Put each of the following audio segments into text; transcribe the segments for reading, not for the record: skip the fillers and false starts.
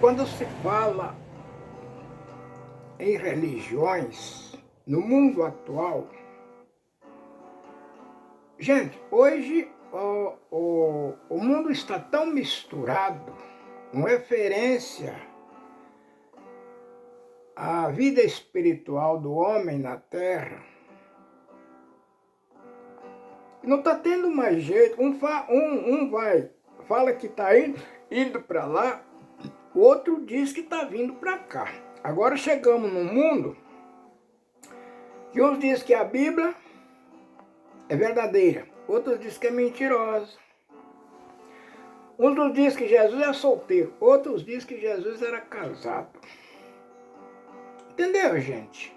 Quando se fala em religiões no mundo atual, gente, hoje o mundo está tão misturado com referência à vida espiritual do homem na Terra, não está tendo mais jeito. Fala que está indo para lá, o outro diz que está vindo para cá. Agora chegamos num mundo que uns dizem que a Bíblia é verdadeira, outros dizem que é mentirosa. Uns dizem que Jesus é solteiro, outros dizem que Jesus era casado. Entendeu, gente?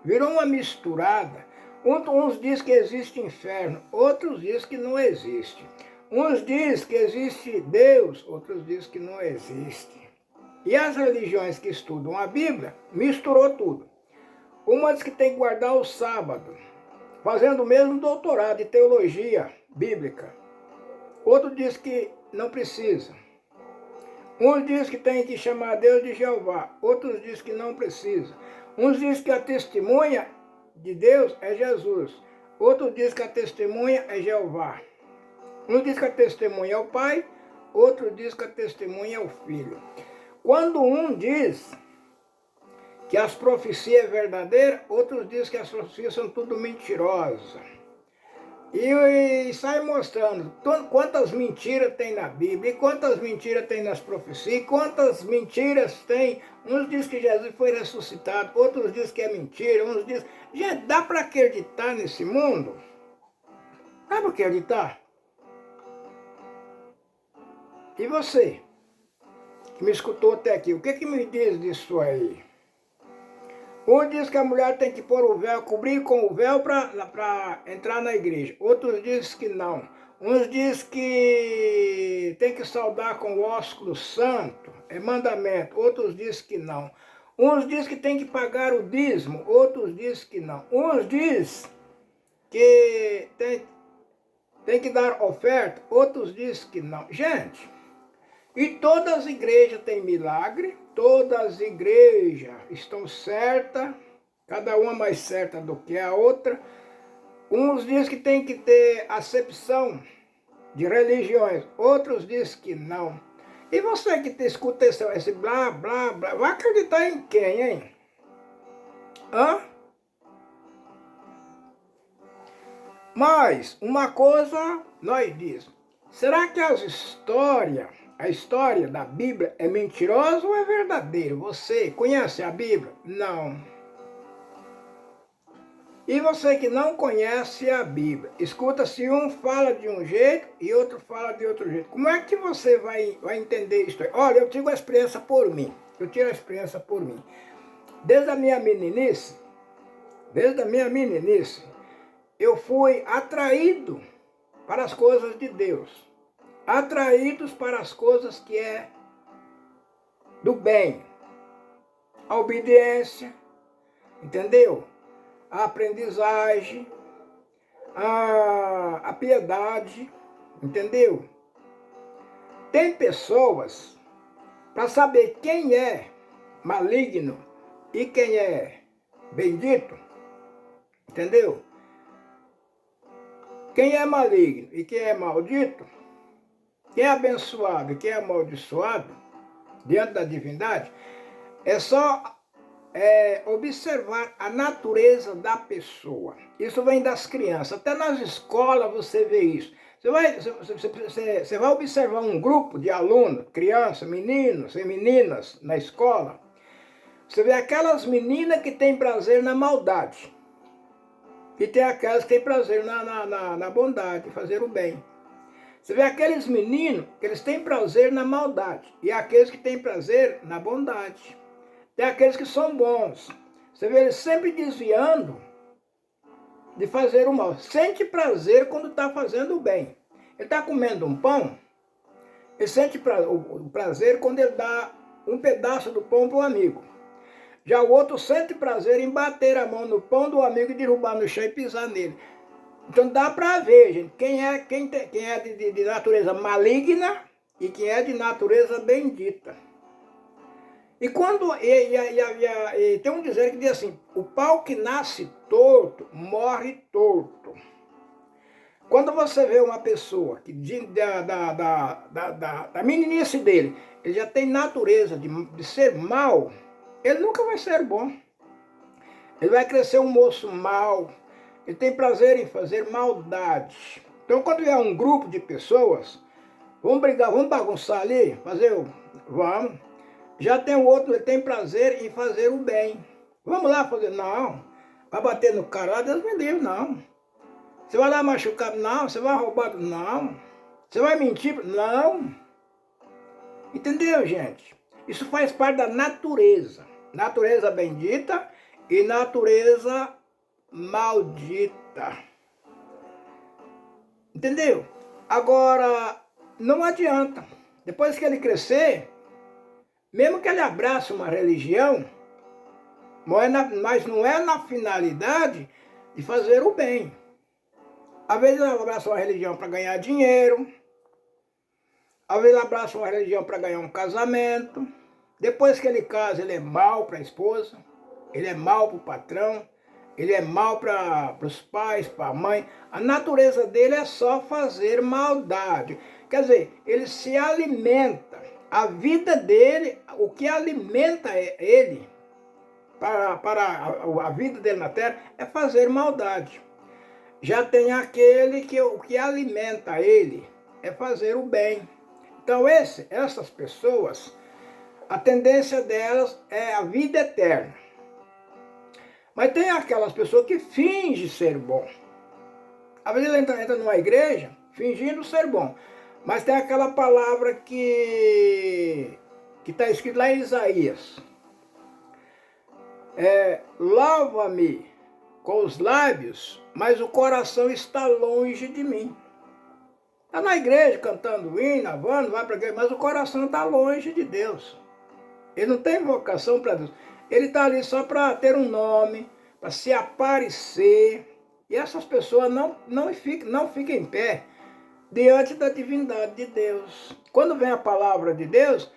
Virou uma misturada. Uns dizem que existe inferno, outros dizem que não existe. Uns dizem que existe Deus, outros dizem que não existe. E as religiões que estudam a Bíblia, misturou tudo. Uma diz que tem que guardar o sábado, fazendo o mesmo doutorado de teologia bíblica. Outro diz que não precisa. Uns dizem que tem que chamar Deus de Jeová, outros dizem que não precisa. Uns dizem que a testemunha de Deus é Jesus, outros dizem que a testemunha é Jeová. Uns dizem que a testemunha é o Pai, outros dizem que a testemunha é o Filho. Quando um diz que as profecias é verdadeiras, outros dizem que as profecias são tudo mentirosas. E sai mostrando quantas mentiras tem na Bíblia, e quantas mentiras tem nas profecias, e quantas mentiras tem. Uns dizem que Jesus foi ressuscitado, outros dizem que é mentira, uns dizem... Gente, dá para acreditar nesse mundo? Dá para acreditar? E você, que me escutou até aqui, o que me diz disso aí? Um diz que a mulher tem que pôr o véu, cobrir com o véu para entrar na igreja. Outros dizem que não. Uns dizem que tem que saudar com o ósculo santo, é mandamento. Outros dizem que não. Uns dizem que tem que pagar o dízimo, outros dizem que não. Uns dizem que tem que dar oferta, outros dizem que não. Gente, e todas as igrejas têm milagre, todas as igrejas estão certas, cada uma mais certa do que a outra. Uns dizem que tem que ter acepção de religiões, outros dizem que não. E você que escuta esse blá, blá, blá, vai acreditar em quem, hein? Hã? Mas uma coisa nós diz, será que a história da Bíblia é mentirosa ou é verdadeira? Você conhece a Bíblia? Não. E você que não conhece a Bíblia, escuta se um fala de um jeito e outro fala de outro jeito. Como é que você vai entender isso aí? Olha, eu tive a experiência por mim. Desde a minha meninice, eu fui atraído para as coisas de Deus. Atraídos para as coisas que é do bem. A obediência, entendeu? A aprendizagem, a piedade, entendeu? Tem pessoas, para saber quem é maligno e quem é bendito, entendeu? Quem é maligno e quem é maldito, quem é abençoado e quem é amaldiçoado, diante da divindade, é só observar a natureza da pessoa. Isso vem das crianças. Até nas escolas você vê isso. Você vai observar um grupo de alunos, crianças, meninos e meninas na escola. Você vê aquelas meninas que têm prazer na maldade. E tem aquelas que têm prazer na bondade, fazer o bem. Você vê aqueles meninos que eles têm prazer na maldade. E aqueles que têm prazer na bondade. Tem aqueles que são bons. Você vê eles sempre desviando de fazer o mal. Sente prazer quando está fazendo o bem. Ele está comendo um pão, ele sente o prazer quando ele dá um pedaço do pão para o amigo. Já o outro sente prazer em bater a mão no pão do amigo e derrubar no chão e pisar nele. Então dá para ver, gente, quem é de natureza maligna e quem é de natureza bendita. E quando e tem um dizer que diz assim, o pau que nasce torto, morre torto. Quando você vê uma pessoa que da meninice dele, ele já tem natureza de ser mal, ele nunca vai ser bom. Ele vai crescer um moço mau, ele tem prazer em fazer maldade. Então quando vier um grupo de pessoas, vamos brigar, vamos bagunçar ali, vamos. Já tem o outro, ele tem prazer em fazer o bem. Vamos lá fazer, não. Vai bater no cara lá, Deus me livre, não. Você vai lá machucar, não. Você vai roubar, não. Você vai mentir, não. Entendeu, gente? Isso faz parte da natureza. Natureza bendita e natureza maldita. Entendeu? Agora, não adianta. Depois que ele crescer, mesmo que ele abrace uma religião, mas não é na finalidade de fazer o bem. Às vezes ele abraça uma religião para ganhar dinheiro, às vezes ele abraça uma religião para ganhar um casamento. Depois que ele casa, ele é mau para a esposa, ele é mau para o patrão, ele é mau para os pais, para a mãe. A natureza dele é só fazer maldade. Quer dizer, ele se alimenta. A vida dele, o que alimenta ele, para a vida dele na terra, é fazer maldade. Já tem aquele que o que alimenta ele é fazer o bem. Então essas pessoas, a tendência delas é a vida eterna. Mas tem aquelas pessoas que fingem ser bom. Às vezes ele entra numa igreja fingindo ser bom. Mas tem aquela palavra que está escrito lá em Isaías. Lava-me com os lábios, mas o coração está longe de mim. Está na igreja cantando hino, lavando, vai para a igreja, mas o coração está longe de Deus. Ele não tem vocação para Deus. Ele está ali só para ter um nome, para se aparecer. E essas pessoas não ficam em pé diante da divindade de Deus. Quando vem a palavra de Deus,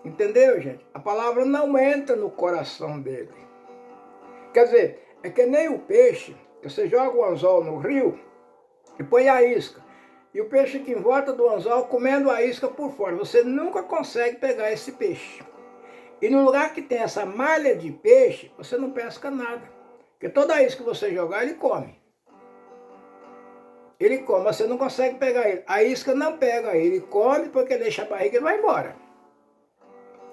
entendeu, gente? A palavra não entra no coração dele. Quer dizer, é que nem o peixe, você joga o anzol no rio e põe a isca. E o peixe fica em volta do anzol comendo a isca por fora. Você nunca consegue pegar esse peixe. E no lugar que tem essa malha de peixe, você não pesca nada. Porque toda isca que você jogar, ele come. Ele come, mas você não consegue pegar ele. A isca não pega ele, come porque deixa a barriga e vai embora.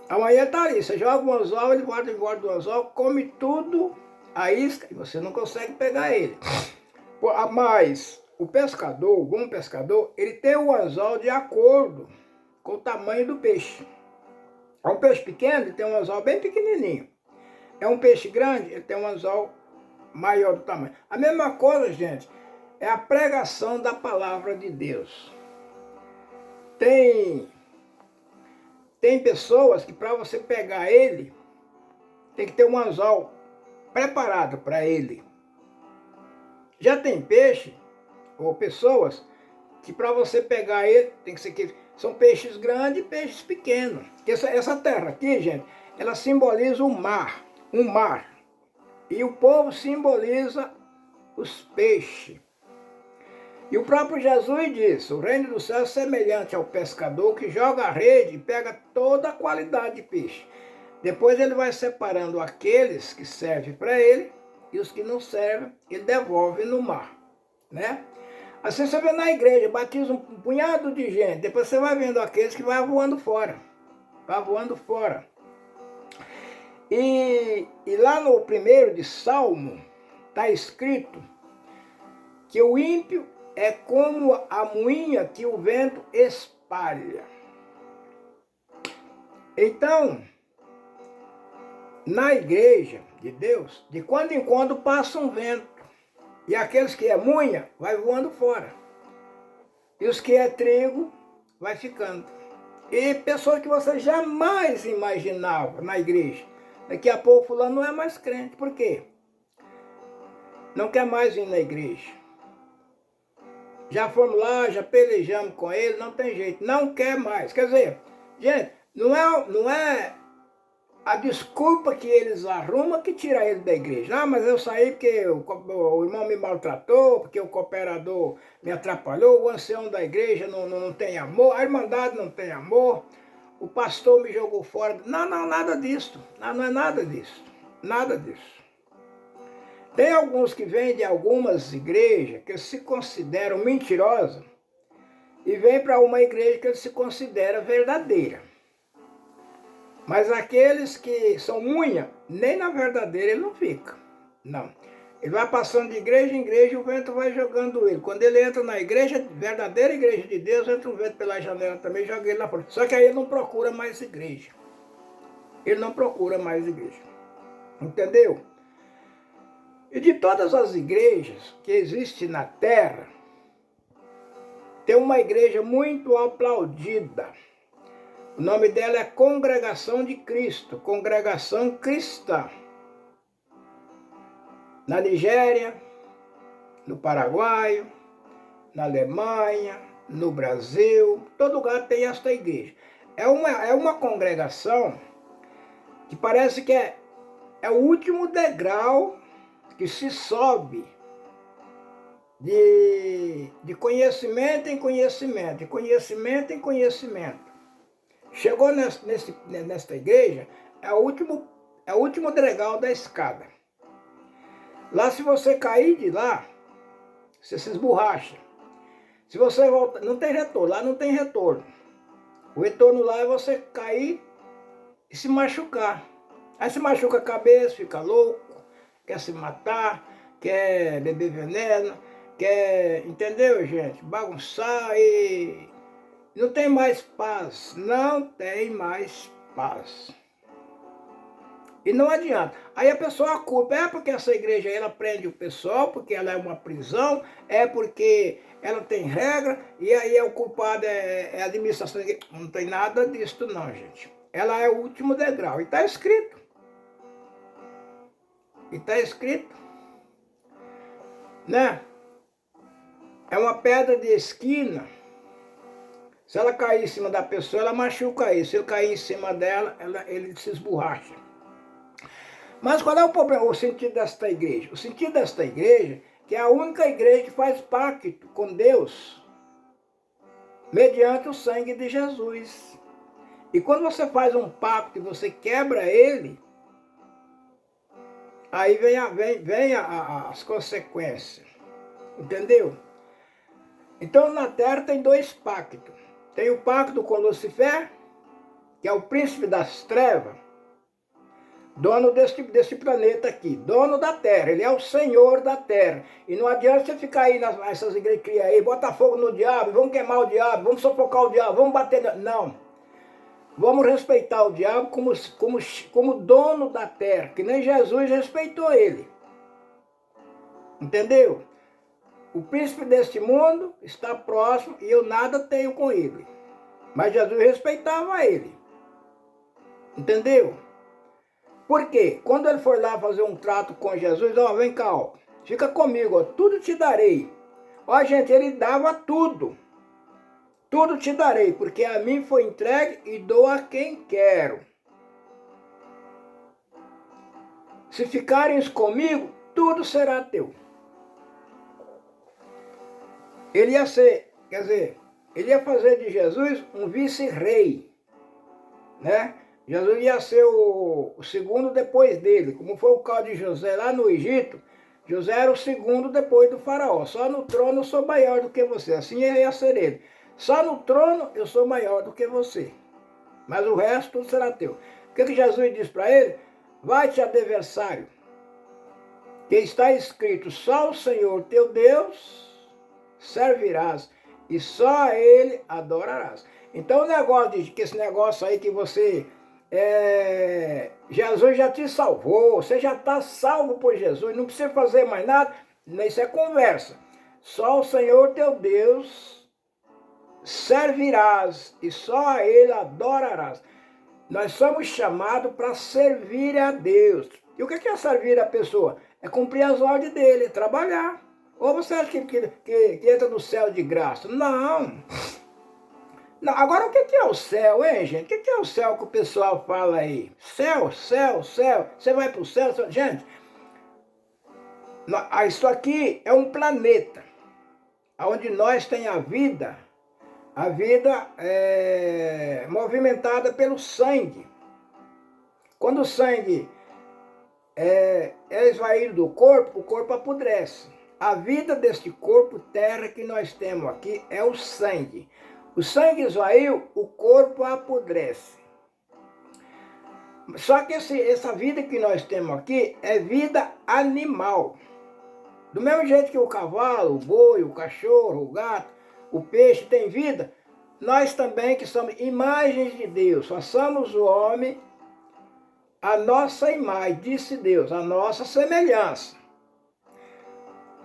Amanhã está ali, você joga o anzol, ele volta em volta do anzol, come tudo, a isca, e você não consegue pegar ele. Mas o pescador, o bom pescador, ele tem o anzol de acordo com o tamanho do peixe. É um peixe pequeno, ele tem um anzol bem pequenininho. É um peixe grande, ele tem um anzol maior do tamanho. A mesma coisa, gente, é a pregação da palavra de Deus. Tem pessoas que para você pegar ele, tem que ter um anzol preparado para ele. Já tem peixe, ou pessoas, que para você pegar ele, tem que ser que são peixes grandes e peixes pequenos. Essa terra aqui, gente, ela simboliza o mar, um mar. E o povo simboliza os peixes. E o próprio Jesus disse, o reino do céu é semelhante ao pescador que joga a rede e pega toda a qualidade de peixe. Depois ele vai separando aqueles que servem para ele e os que não servem, ele devolve no mar, né? Assim você vê na igreja, batiza um punhado de gente, depois você vai vendo aqueles que vai voando fora. Vai voando fora. E lá no primeiro de Salmo, está escrito que o ímpio é como a moinha que o vento espalha. Então, na igreja de Deus, de quando em quando passa um vento. E aqueles que é munha, vai voando fora. E os que é trigo, vai ficando. E pessoas que você jamais imaginava na igreja. Daqui a pouco fulano não é mais crente. Por quê? Não quer mais vir na igreja. Já fomos lá, já pelejamos com ele, não tem jeito. Não quer mais. Quer dizer, gente, não é a desculpa que eles arrumam que tira ele da igreja. Ah, mas eu saí porque o irmão me maltratou, porque o cooperador me atrapalhou, o ancião da igreja não tem amor, a irmandade não tem amor, o pastor me jogou fora. Não, não, nada disso. Não é nada disso. Nada disso. Tem alguns que vêm de algumas igrejas que se consideram mentirosas e vêm para uma igreja que se considera verdadeira. Mas aqueles que são unha, nem na verdadeira ele não fica. Não. Ele vai passando de igreja em igreja e o vento vai jogando ele. Quando ele entra na igreja, verdadeira igreja de Deus, entra um vento pela janela também e joga ele lá fora. Só que aí ele não procura mais igreja. Ele não procura mais igreja. Entendeu? E de todas as igrejas que existem na terra, tem uma igreja muito aplaudida. O nome dela é Congregação de Cristo, Congregação Cristã. Na Nigéria, no Paraguai, na Alemanha, no Brasil, todo lugar tem esta igreja. É uma congregação que parece que é o último degrau que se sobe de conhecimento em conhecimento, de conhecimento em conhecimento. Chegou nesta igreja, é o último degrau da escada. Lá, se você cair de lá, você se esborracha. Se você voltar, não tem retorno, lá não tem retorno. O retorno lá é você cair e se machucar. Aí se machuca a cabeça, fica louco, quer se matar, quer beber veneno, quer, entendeu, gente? Bagunçar e não tem mais paz, não tem mais paz. E não adianta. Aí a pessoa culpa, é porque essa igreja ela prende o pessoal, porque ela é uma prisão, é porque ela tem regra, e aí o culpado é a administração. Não tem nada disso não, gente. Ela é o último degrau, e está escrito. E está escrito, né? É uma pedra de esquina. Se ela cair em cima da pessoa, ela machuca aí. Se eu cair em cima dela, ele se esborracha. Mas qual é o problema, o sentido desta igreja? O sentido desta igreja que é a única igreja que faz pacto com Deus mediante o sangue de Jesus. E quando você faz um pacto e você quebra ele, aí vem as consequências. Entendeu? Então na terra tem dois pactos. Tem o pacto com Lucifer, que é o príncipe das trevas, dono desse planeta aqui, dono da terra, ele é o senhor da terra. E não adianta você ficar aí nessas igrejas que aí, bota fogo no diabo, vamos queimar o diabo, vamos sufocar o diabo, vamos bater... Não. Vamos respeitar o diabo como dono da terra, que nem Jesus respeitou ele. Entendeu? O príncipe deste mundo está próximo e eu nada tenho com ele. Mas Jesus respeitava ele. Entendeu? Por quê? Quando ele foi lá fazer um trato com Jesus, ó, vem cá, ó, fica comigo, ó, tudo te darei. Ó, gente, ele dava tudo. Tudo te darei, porque a mim foi entregue e dou a quem quero. Se ficares comigo, tudo será teu. Ele ia ser, quer dizer, ele ia fazer de Jesus um vice-rei, né? Jesus ia ser o segundo depois dele, como foi o caso de José lá no Egito. José era o segundo depois do faraó. Só no trono eu sou maior do que você, assim ia ser ele. Só no trono eu sou maior do que você, mas o resto tudo será teu. O que Jesus diz para ele? Vai-te, adversário, que está escrito, só o Senhor teu Deus servirás, e só a Ele adorarás. Então o negócio de que esse negócio aí que você... Jesus já te salvou, você já está salvo por Jesus, não precisa fazer mais nada, isso é conversa. Só o Senhor teu Deus servirás, e só a Ele adorarás. Nós somos chamados para servir a Deus. E o que é servir a pessoa? É cumprir as ordens dele, é trabalhar. Ou você acha que entra no céu de graça? Não. Não, agora o que é o céu, hein, gente? O que é o céu que o pessoal fala aí? Céu, céu, céu. Você vai para o céu? Gente, isso aqui é um planeta, onde nós tem a vida é movimentada pelo sangue. Quando o sangue é esvaído do corpo, o corpo apodrece. A vida deste corpo terra que nós temos aqui é o sangue. O sangue esvaiu, o corpo apodrece. Só que essa vida que nós temos aqui é vida animal. Do mesmo jeito que o cavalo, o boi, o cachorro, o gato, o peixe tem vida, nós também que somos imagens de Deus, façamos o homem a nossa imagem, disse Deus, a nossa semelhança.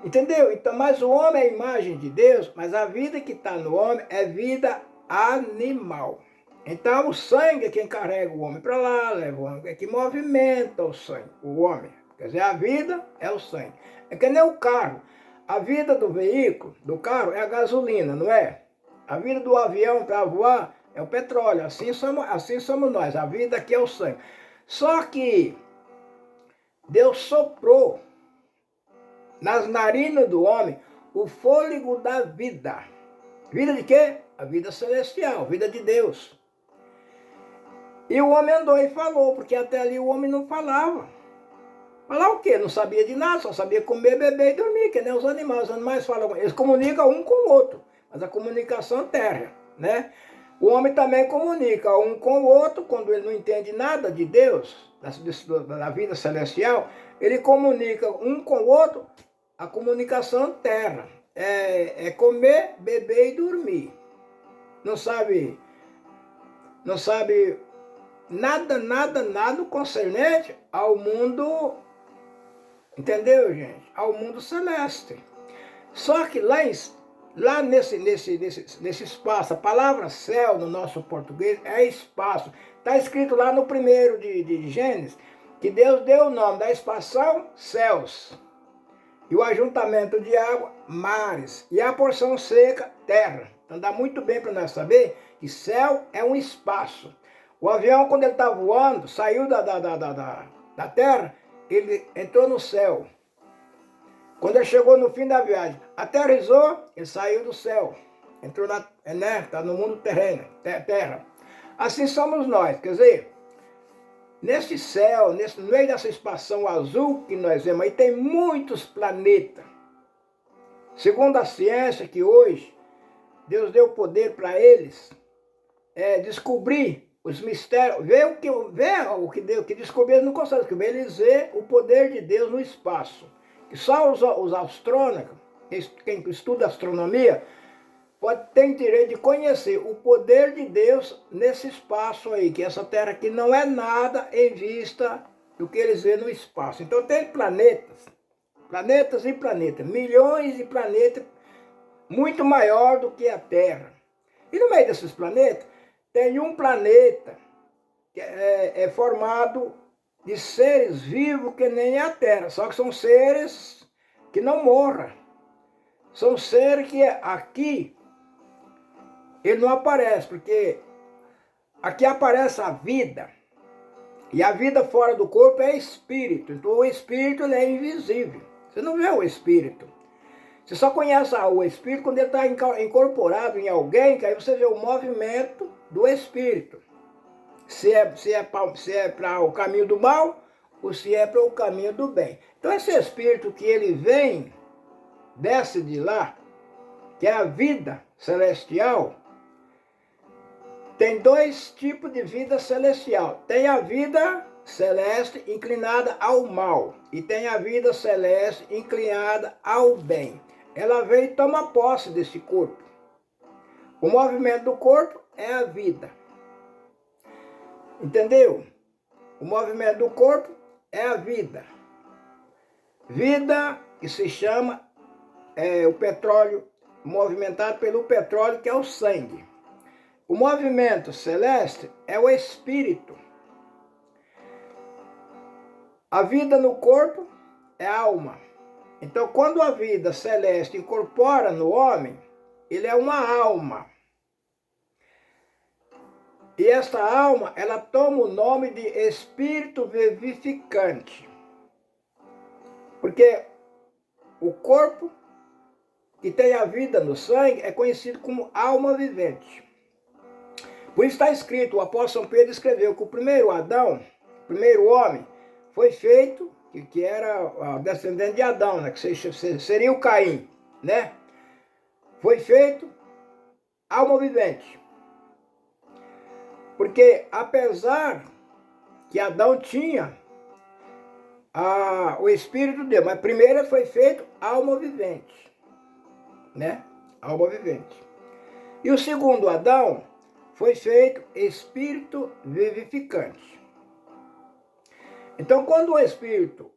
Entendeu? Então, mas o homem é a imagem de Deus, mas a vida que está no homem é vida animal. Então, o sangue é quem carrega o homem para lá, leva o homem, é que movimenta o sangue, o homem. Quer dizer, a vida é o sangue. É que nem o carro. A vida do veículo, do carro, é a gasolina, não é? A vida do avião para voar é o petróleo. Assim somos nós. A vida aqui é o sangue. Só que Deus soprou nas narinas do homem o fôlego da vida. Vida de quê? A vida celestial, vida de Deus. E o homem andou e falou, porque até ali o homem não falava. Falar o quê? Não sabia de nada, só sabia comer, beber e dormir, que nem os animais. Os animais falam, eles comunicam um com o outro, mas a comunicação terra, né? O homem também comunica um com o outro, quando ele não entende nada de Deus, da vida celestial, ele comunica um com o outro, a comunicação terra. É comer, beber e dormir. Não sabe nada concernente ao mundo, entendeu, gente? Ao mundo celeste. Só que lá nesse espaço, a palavra céu no nosso português é espaço. Está escrito lá no primeiro de Gênesis, que Deus deu o nome da expansão, céus. E o ajuntamento de água, mares. E a porção seca, terra. Então dá muito bem para nós saber que céu é um espaço. O avião, quando ele está voando, saiu da terra, ele entrou no céu. Quando ele chegou no fim da viagem, aterrissou, ele saiu do céu. Entrou está no mundo terreno, terra. Assim somos nós, quer dizer, nesse céu, no meio dessa expansão azul que nós vemos aí, tem muitos planetas. Segundo a ciência, que hoje Deus deu poder para eles descobrir os mistérios, ver o que descobriram, não conseguem descobrir, eles veem o poder de Deus no espaço. Que só os astrônomos, quem estuda astronomia, tem direito de conhecer o poder de Deus nesse espaço aí, que essa Terra aqui não é nada em vista do que eles veem no espaço. Então tem planetas e planetas, milhões de planetas, muito maior do que a Terra. E no meio desses planetas, tem um planeta que é formado de seres vivos que nem a Terra, só que são seres que não morram. São seres que aqui ele não aparece, porque aqui aparece a vida. E a vida fora do corpo é espírito. Então o espírito ele é invisível. Você não vê o espírito. Você só conhece o espírito quando ele está incorporado em alguém, que aí você vê o movimento do espírito. Se é para o caminho do mal, ou se é para o caminho do bem. Então esse espírito que ele vem, desce de lá, que é a vida celestial, tem dois tipos de vida celestial. Tem a vida celeste inclinada ao mal, e tem a vida celeste inclinada ao bem. Ela vem e toma posse desse corpo. O movimento do corpo é a vida. Entendeu? O movimento do corpo é a vida. Vida que se chama o petróleo, movimentado pelo petróleo, que é o sangue. O movimento celeste é o espírito. A vida no corpo é a alma. Então, quando a vida celeste incorpora no homem, ele é uma alma. E esta alma, ela toma o nome de espírito vivificante. Porque o corpo que tem a vida no sangue é conhecido como alma vivente. Por isso está escrito, o apóstolo São Pedro escreveu que o primeiro Adão, o primeiro homem, foi feito, que era descendente de Adão, né, que seria o Caim, né? Foi feito alma vivente. Porque apesar que Adão tinha o Espírito de Deus, mas primeiro foi feito alma vivente, né? Alma vivente. E o segundo Adão foi feito Espírito vivificante. Então, quando o Espírito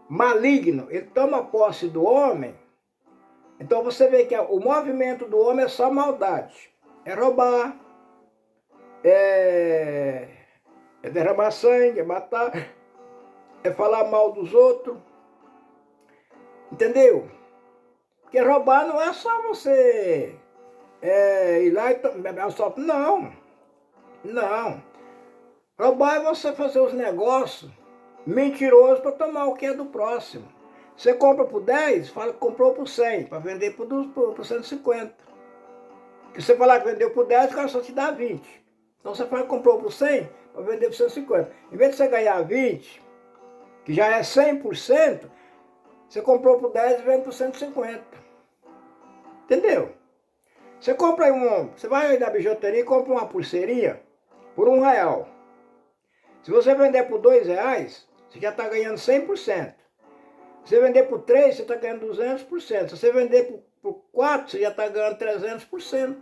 maligno, ele toma posse do homem, então você vê que o movimento do homem é só maldade. É roubar, é derramar sangue, é matar, é falar mal dos outros. Entendeu? Porque roubar não é só você ir lá e não, não. Roubar é você fazer os negócios mentirosos para tomar o que é do próximo. Você compra por 10, fala que comprou por 100, para vender por 150. Se você falar que vendeu por 10, o cara só te dá 20. Então você fala que comprou por 100, para vender por 150. Em vez de você ganhar 20, que já é 100%, você comprou por 10 e vende por 150. Entendeu? Você compra você vai aí na bijuteria e compra uma pulseirinha por R$1. Se você vender por R$2, você já está ganhando 100%. Se você vender por 3, você está ganhando 200%. Se você vender por 4, você já está ganhando 300%.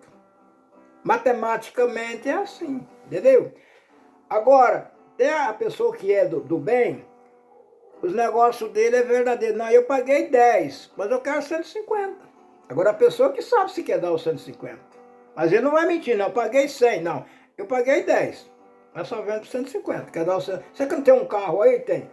Matematicamente é assim, entendeu? Agora, tem a pessoa que é do bem, os negócios dele é verdadeiro. Não, eu paguei 10, mas eu quero 150. Agora a pessoa que sabe se quer dar os 150. Mas ele não vai mentir, não, eu paguei 100, não. Eu paguei 10, mas só vendo por 150. Quer dar os 100. Você que não tem um carro aí, tem.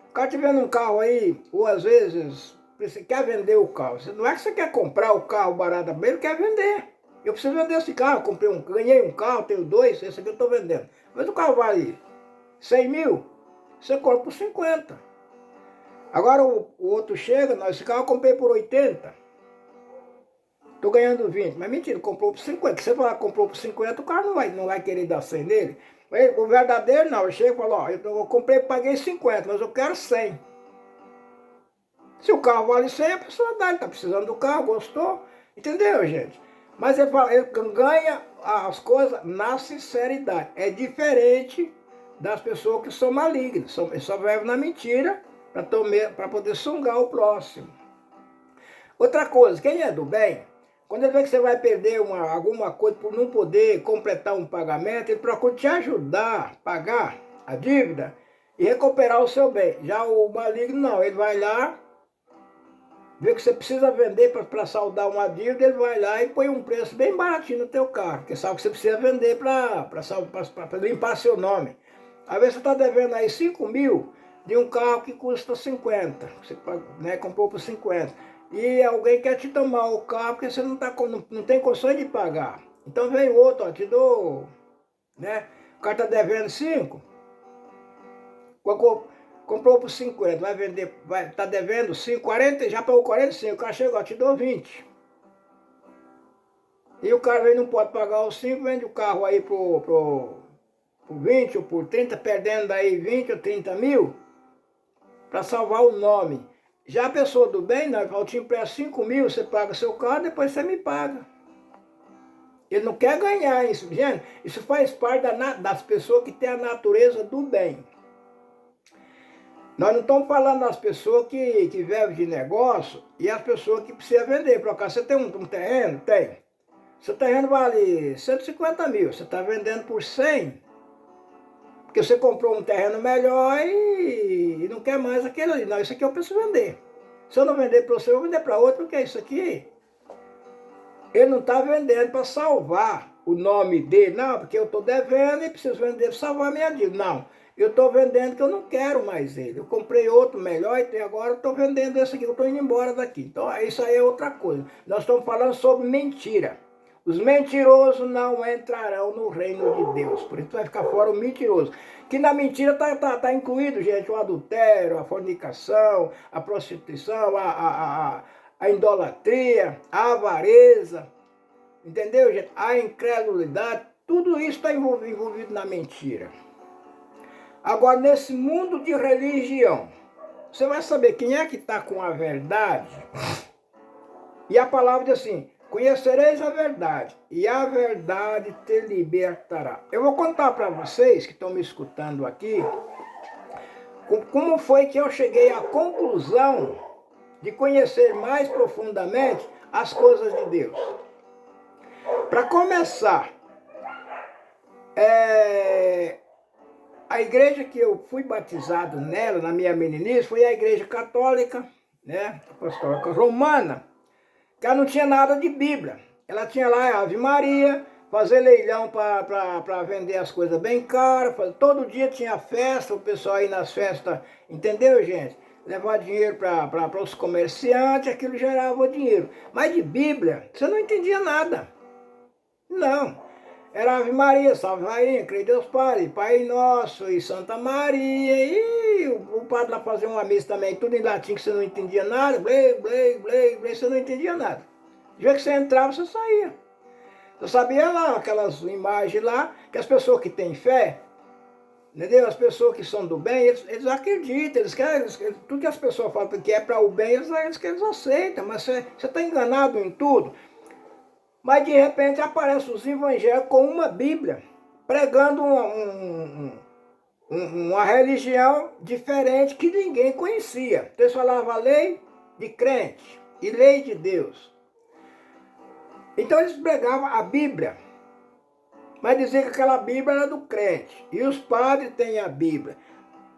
O cara te vendo um carro aí, ou às vezes você quer vender o carro. Não é que você quer comprar o carro barato também, ele quer vender. Eu preciso vender esse carro, ganhei um carro, tenho 2, esse aqui eu estou vendendo. Mas o carro vale 100 mil, você compra por 50. Agora o outro chega, não, esse carro eu comprei por 80. Estou ganhando 20, mas mentira, comprou por 50. Se você falar que comprou por 50, o cara não vai querer dar 100 nele. O verdadeiro não, eu chego e falo, ó, eu comprei, paguei 50, mas eu quero 100. Se o carro vale 100, a pessoa dá, ele está precisando do carro, gostou, entendeu, gente? Mas ele ganha as coisas na sinceridade. É diferente das pessoas que são malignas, só vivem na mentira para poder sungar o próximo. Outra coisa, quem é do bem, quando ele vê que você vai perder alguma coisa por não poder completar um pagamento, ele procura te ajudar a pagar a dívida e recuperar o seu bem. Já o maligno não, ele vai lá, vê que você precisa vender para saldar uma dívida, ele vai lá e põe um preço bem baratinho no teu carro, porque sabe que você precisa vender para limpar seu nome. Às vezes você está devendo aí 5 mil de um carro que custa 50, você comprou por 50. E alguém quer te tomar o carro porque você não tem condições de pagar. Então vem outro, ó, te dou, né? O cara está devendo 5, comprou por 50, vai vender, tá devendo 5, 40, já pagou 45, o cara chegou, ó, te dou 20. E o cara não pode pagar os 5, vende o carro aí por 20 ou por 30, perdendo aí 20 ou 30 mil, para salvar o nome. Já a pessoa do bem, não, eu te empresto 5 mil, você paga seu carro, depois você me paga. Ele não quer ganhar isso, gente. Isso faz parte das pessoas que têm a natureza do bem. Nós não estamos falando das pessoas que vivem de negócio e as pessoas que precisam vender. Por acaso, você tem um terreno? Tem. Seu terreno vale 150 mil, você está vendendo por 100, porque você comprou um terreno melhor e não quer mais aquele ali. Não, isso aqui eu preciso vender. Se eu não vender para você, eu vou vender para outro, porque isso aqui, ele não está vendendo para salvar o nome dele. Não, porque eu estou devendo e preciso vender para salvar a minha dívida. Não, eu estou vendendo que eu não quero mais ele. Eu comprei outro melhor e agora eu estou vendendo esse aqui, eu estou indo embora daqui. Então isso aí é outra coisa. Nós estamos falando sobre mentira. Os mentirosos não entrarão no reino de Deus. Por isso vai ficar fora o mentiroso. Que na mentira tá incluído, gente, o adultério, a fornicação, a prostituição, a idolatria, a avareza, entendeu, gente? A incredulidade, tudo isso está envolvido na mentira. Agora, nesse mundo de religião, você vai saber quem é que está com a verdade. E a palavra diz assim, conhecereis a verdade, e a verdade te libertará. Eu vou contar para vocês que estão me escutando aqui, como foi que eu cheguei à conclusão de conhecer mais profundamente as coisas de Deus. Para começar, a igreja que eu fui batizado nela, na minha meninice, foi a igreja católica, né, apostólica romana, que ela não tinha nada de Bíblia. Ela tinha lá a Ave Maria, fazer leilão para vender as coisas bem caras, todo dia tinha festa, o pessoal ia nas festas, entendeu, gente? Levar dinheiro para os comerciantes, aquilo gerava dinheiro. Mas de Bíblia, você não entendia nada. Não. Era Ave Maria, Salve Rainha, creio Deus Pai, Pai Nosso e Santa Maria. E o padre lá fazia uma missa também, tudo em latim, que você não entendia nada. Blei, blei, blei, blei, você não entendia nada. Do jeito que você entrava, você saía. Você sabia lá, aquelas imagens lá, que as pessoas que têm fé, entendeu? As pessoas que são do bem, eles acreditam, eles querem, tudo que as pessoas falam que é para o bem, eles aceitam, mas você está enganado em tudo. Mas de repente aparecem os evangélicos com uma Bíblia, pregando uma religião diferente que ninguém conhecia. Então eles falavam a lei de crente e lei de Deus. Então eles pregavam a Bíblia, mas diziam que aquela Bíblia era do crente. E os padres têm a Bíblia.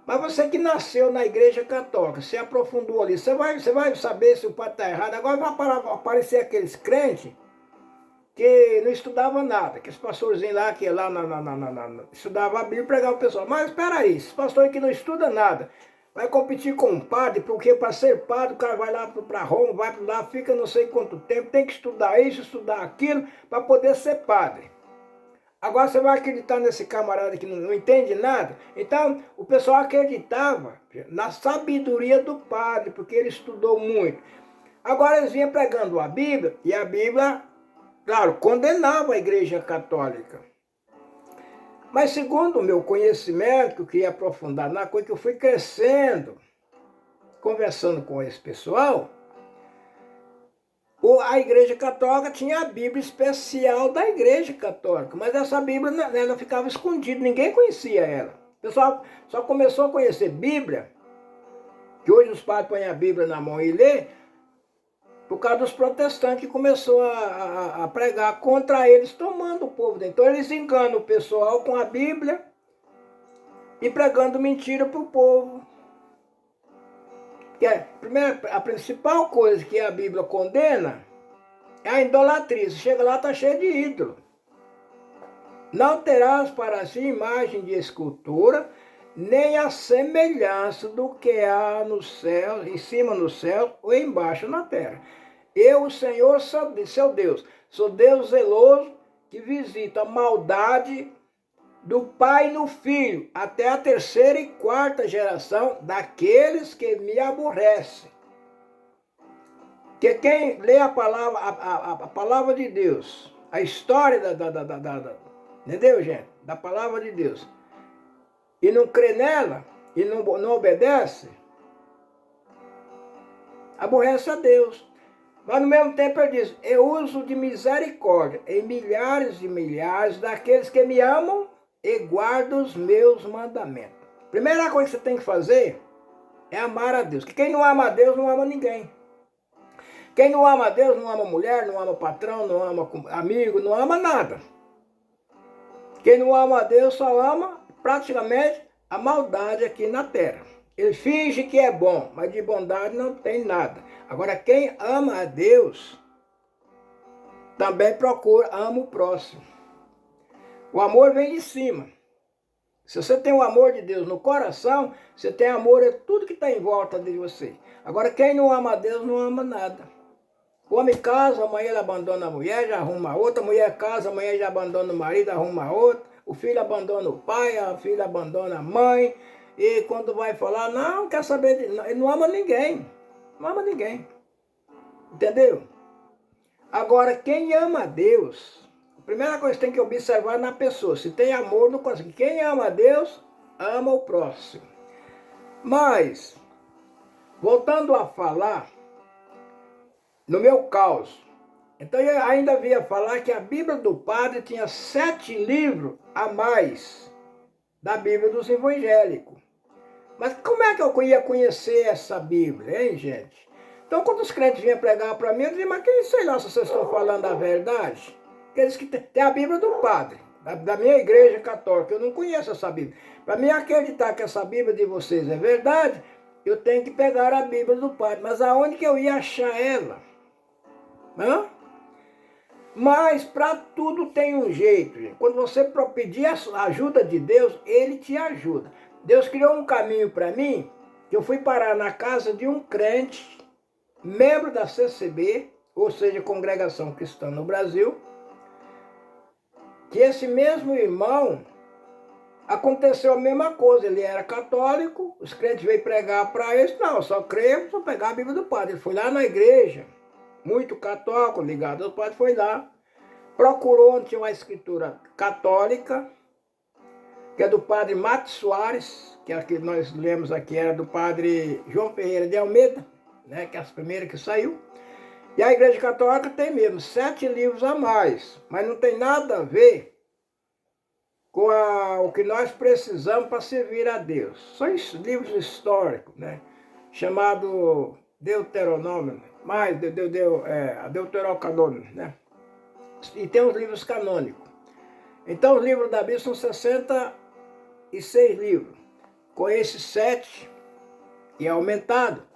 Mas você que nasceu na igreja católica, se aprofundou ali, você vai saber se o padre está errado. Agora vai aparecer aqueles crentes que não estudava nada, que os pastorzinhos lá, que lá estudava a Bíblia e pregava o pessoal. Mas espera aí, esse pastor que não estuda nada, vai competir com um padre, porque para ser padre o cara vai lá para Roma, vai para lá, fica não sei quanto tempo, tem que estudar isso, estudar aquilo, para poder ser padre. Agora você vai acreditar nesse camarada que não entende nada? Então, o pessoal acreditava na sabedoria do padre, porque ele estudou muito. Agora eles vinham pregando a Bíblia, e a Bíblia, claro, condenava a igreja católica. Mas segundo o meu conhecimento, que eu queria aprofundar na coisa, que eu fui crescendo, conversando com esse pessoal, a igreja católica tinha a Bíblia especial da igreja católica, mas essa Bíblia ela ficava escondida, ninguém conhecia ela. O pessoal só começou a conhecer Bíblia, que hoje os padres põem a Bíblia na mão e lê, por causa dos protestantes que começou a pregar contra eles, tomando o povo. Então eles enganam o pessoal com a Bíblia e pregando mentira para o povo. Que a principal coisa que a Bíblia condena é a idolatria. Você chega lá, está cheio de ídolo. Não terás para si imagem de escultura, nem a semelhança do que há no céu, em cima no céu ou embaixo na terra. Eu, o Senhor, seu Deus, sou Deus zeloso que visita a maldade do pai no filho, até a terceira e quarta geração daqueles que me aborrecem. Que quem lê a palavra de Deus, a história entendeu, gente? Da palavra de Deus, e não crê nela, e não obedece, aborrece a Deus. Mas no mesmo tempo ele diz, eu uso de misericórdia em milhares e milhares daqueles que me amam e guardam os meus mandamentos. Primeira coisa que você tem que fazer é amar a Deus. Que quem não ama a Deus não ama ninguém. Quem não ama a Deus não ama mulher, não ama patrão, não ama amigo, não ama nada. Quem não ama a Deus só ama praticamente a maldade aqui na terra. Ele finge que é bom, mas de bondade não tem nada. Agora, quem ama a Deus também ama o próximo. O amor vem de cima. Se você tem o amor de Deus no coração, você tem amor a tudo que está em volta de você. Agora, quem não ama a Deus não ama nada. O homem casa, amanhã ele abandona a mulher, já arruma outra. A mulher casa, amanhã já abandona o marido, arruma outra. O filho abandona o pai, a filha abandona a mãe. E quando vai falar, não quer saber, ele não ama ninguém. Não ama ninguém. Entendeu? Agora, quem ama a Deus, a primeira coisa que tem que observar na pessoa, se tem amor, não consegue. Quem ama a Deus, ama o próximo. Mas, voltando a falar, no meu caos, então eu ainda via falar que a Bíblia do Padre tinha 7 livros a mais da Bíblia dos evangélicos. Mas como é que eu ia conhecer essa Bíblia, hein, gente? Então, quando os crentes vinham pregar para mim, eu dizia, mas quem sei lá se vocês estão falando a verdade? Porque eles que tem a Bíblia do Padre, da minha igreja católica, eu não conheço essa Bíblia. Para mim acreditar que essa Bíblia de vocês é verdade, eu tenho que pegar a Bíblia do Padre. Mas aonde que eu ia achar ela? Hã? Mas para tudo tem um jeito, gente. Quando você pedir a ajuda de Deus, Ele te ajuda. Deus criou um caminho para mim, que eu fui parar na casa de um crente, membro da CCB, ou seja, Congregação Cristã no Brasil, que esse mesmo irmão, aconteceu a mesma coisa, ele era católico, os crentes veio pregar para ele, não, eu só creio, só pegar a Bíblia do Padre. Ele foi lá na igreja, muito católico, ligado ao Padre, foi lá, procurou onde tinha uma escritura católica, que é do Padre Matos Soares, que é a que nós lemos aqui, era do Padre João Ferreira de Almeida, né, que é as primeiras que saiu. E a Igreja Católica tem mesmo 7 livros a mais, mas não tem nada a ver com o que nós precisamos para servir a Deus. São livros históricos, né? Chamado Deuteronômio, mais Deuterocanônio, né? E tem os livros canônicos. Então os livros da Bíblia são 66 livros. Com esses 7, e é aumentado,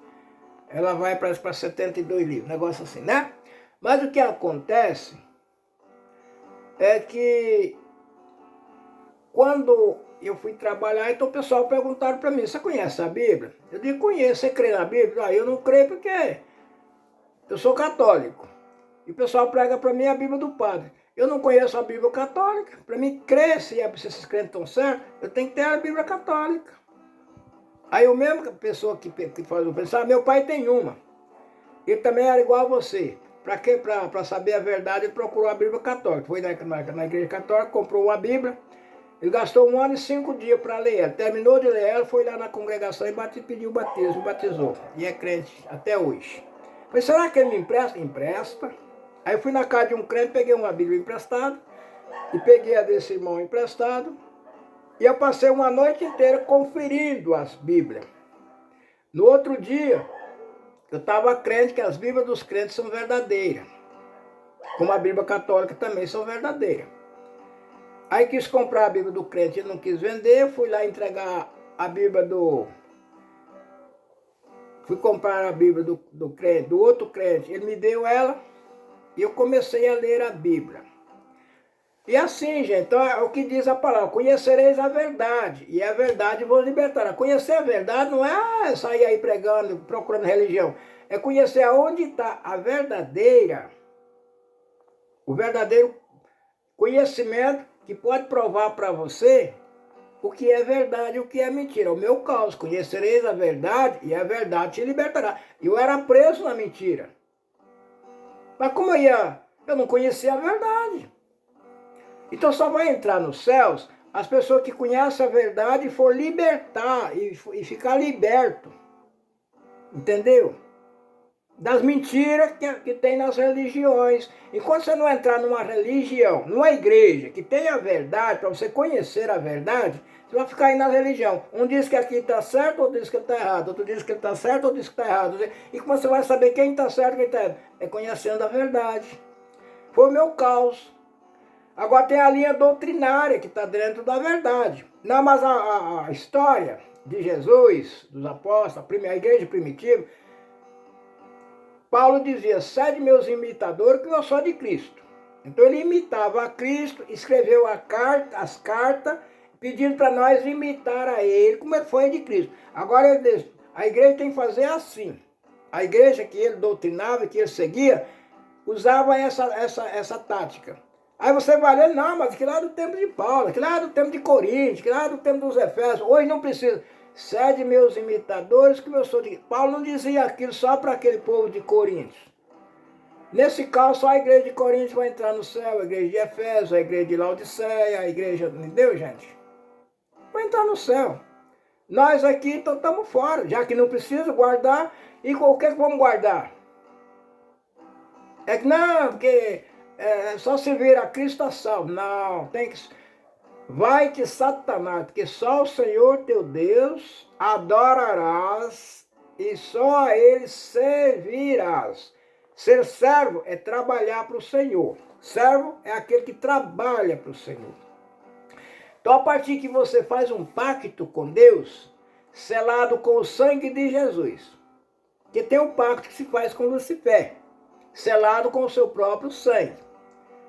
ela vai para 72 livros, negócio assim, né? Mas o que acontece é que quando eu fui trabalhar, então o pessoal perguntaram para mim, você conhece a Bíblia? Eu digo, conheço, você crê na Bíblia? Ah, eu não creio porque eu sou católico. E o pessoal prega para mim a Bíblia do Padre. Eu não conheço a Bíblia católica. Para mim crer, se esses crentes estão certos, eu tenho que ter a Bíblia católica. Aí o mesmo pessoa que faz o pensar, meu pai tem uma. Ele também era igual a você. Para quê? Para saber a verdade, ele procurou a Bíblia católica. Foi na igreja católica, comprou uma Bíblia. Ele gastou 1 ano e 5 dias para ler ela. Terminou de ler ela, foi lá na congregação e pediu o batismo, batizou. E é crente até hoje. Falei, será que ele me empresta? Empresta. Aí eu fui na casa de um crente, peguei uma Bíblia emprestada e peguei a desse irmão emprestado. E eu passei uma noite inteira conferindo as Bíblias. No outro dia, eu estava crente que as Bíblias dos crentes são verdadeiras. Como a Bíblia católica também são verdadeiras. Aí quis comprar a Bíblia do crente, ele não quis vender, fui lá entregar a Bíblia do... Fui comprar a Bíblia do crente, do outro crente, ele me deu ela e eu comecei a ler a Bíblia. E assim, gente, então é o que diz a palavra, conhecereis a verdade, e a verdade vos libertará. Conhecer a verdade não é sair aí pregando, procurando religião, é conhecer aonde está a verdadeira, o verdadeiro conhecimento que pode provar para você o que é verdade e o que é mentira. O meu caso, conhecereis a verdade e a verdade te libertará. Eu era preso na mentira. Mas como eu não conhecia a verdade. Então só vai entrar nos céus as pessoas que conhecem a verdade e for libertar e ficar liberto. Entendeu? Das mentiras que tem nas religiões. Enquanto você não entrar numa religião, numa igreja que tem a verdade, para você conhecer a verdade, você vai ficar aí na religião. Um diz que aqui está certo, outro diz que está errado. Outro diz que ele está certo, outro diz que está errado. E como você vai saber quem está certo e quem está errado? É conhecendo a verdade. Foi o meu caos. Agora tem a linha doutrinária que está dentro da verdade. Não, mas a história de Jesus, dos apóstolos, a igreja primitiva, Paulo dizia, sede meus imitadores que eu sou de Cristo. Então ele imitava a Cristo, escreveu as cartas, pedindo para nós imitar a ele, como ele foi de Cristo. Agora ele diz, a igreja tem que fazer assim. A igreja que ele doutrinava, que ele seguia, usava essa tática. Aí você vai ler, não, mas aquilo lá é do tempo de Paulo, aquilo lá é do tempo de Coríntios, aquilo lá é do tempo dos Efésios. Hoje não precisa. Sede meus imitadores, que eu sou de... Paulo não dizia aquilo só para aquele povo de Coríntios. Nesse caso, só a igreja de Coríntios vai entrar no céu, a igreja de Efésios, a igreja de Laodiceia, a igreja... Entendeu, gente? Vai entrar no céu. Nós aqui, então, estamos fora, já que não precisa guardar. E o que vamos guardar? É que não, porque só se vir a Cristo a salvo. Não, tem que... Vai-te, Satanás, porque só o Senhor teu Deus adorarás e só a Ele servirás. Ser servo é trabalhar para o Senhor. Servo é aquele que trabalha para o Senhor. Então, a partir que você faz um pacto com Deus, selado com o sangue de Jesus, que tem um pacto que se faz com Lucifer, selado com o seu próprio sangue,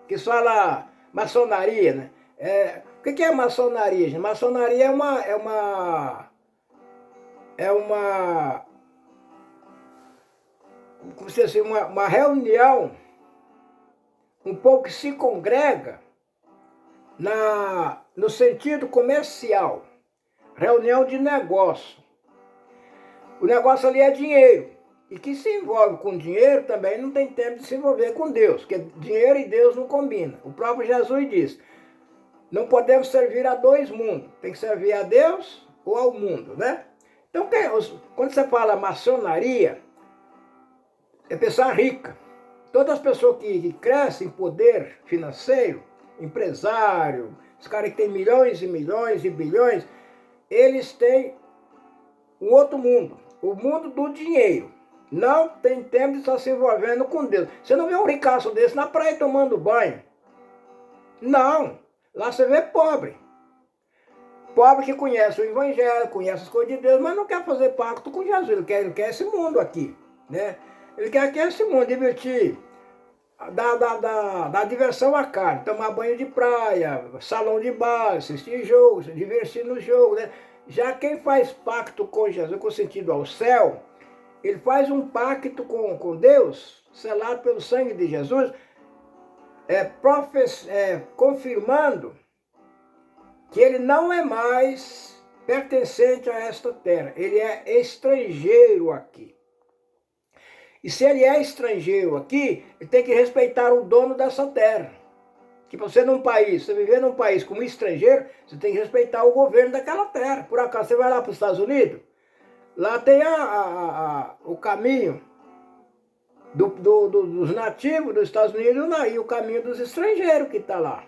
que fala maçonaria, né? O que é maçonaria, gente? Maçonaria é como se diz, uma reunião, um povo que se congrega no sentido comercial, reunião de negócio. O negócio ali é dinheiro. E que se envolve com dinheiro também não tem tempo de se envolver com Deus, porque dinheiro e Deus não combinam. O próprio Jesus disse, não podemos servir a dois mundos, tem que servir a Deus ou ao mundo, né? Então, quando você fala maçonaria, é pessoa rica. Todas as pessoas que crescem em poder financeiro, empresário, os caras que têm milhões e milhões e bilhões, eles têm um outro mundo, o mundo do dinheiro. Não tem tempo de estar se envolvendo com Deus. Você não vê um ricaço desse na praia tomando banho. Não. Lá você vê pobre. Pobre que conhece o evangelho, conhece as coisas de Deus, mas não quer fazer pacto com Jesus. Ele quer esse mundo aqui, né? Ele quer esse mundo, divertir. Dar diversão à carne, tomar banho de praia, salão de bar, assistir jogos, se divertir no jogo, né? Já quem faz pacto com Jesus, com sentido ao céu, ele faz um pacto com Deus, selado pelo sangue de Jesus, confirmando que ele não é mais pertencente a esta terra, ele é estrangeiro aqui. E se ele é estrangeiro aqui, ele tem que respeitar o dono dessa terra. Que você viver num país como estrangeiro, você tem que respeitar o governo daquela terra. Por acaso, você vai lá para os Estados Unidos, lá tem o caminho dos nativos dos Estados Unidos e o caminho dos estrangeiros que está lá.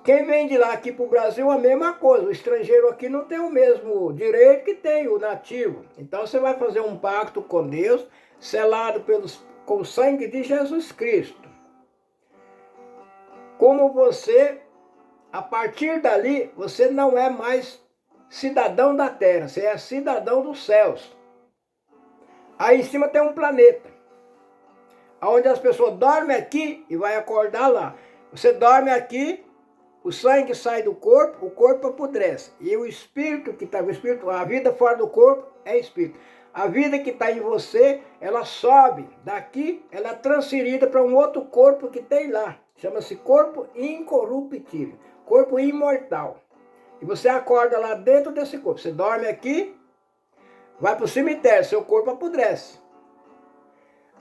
Quem vem de lá aqui para o Brasil, a mesma coisa. O estrangeiro aqui não tem o mesmo direito que tem o nativo. Então você vai fazer um pacto com Deus, selado com o sangue de Jesus Cristo. Como você, a partir dali, você não é mais cidadão da terra, você é cidadão dos céus. Aí em cima tem um planeta, onde as pessoas dormem aqui e vai acordar lá. Você dorme aqui, o sangue sai do corpo, o corpo apodrece. E o espírito que está no espírito, a vida fora do corpo é espírito. A vida que está em você, ela sobe daqui, ela é transferida para um outro corpo que tem lá. Chama-se corpo incorruptível, corpo imortal. E você acorda lá dentro desse corpo. Você dorme aqui, vai para o cemitério, seu corpo apodrece.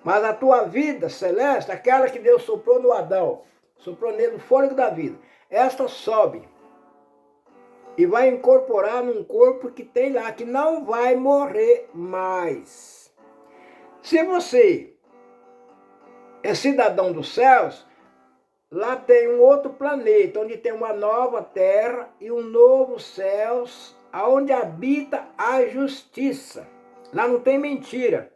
Mas a tua vida celeste, aquela que Deus soprou no Adão, soprou nele o fôlego da vida, esta sobe e vai incorporar num corpo que tem lá, que não vai morrer mais. Se você é cidadão dos céus, lá tem um outro planeta, onde tem uma nova terra e um novo céus, onde habita a justiça. Lá não tem mentira.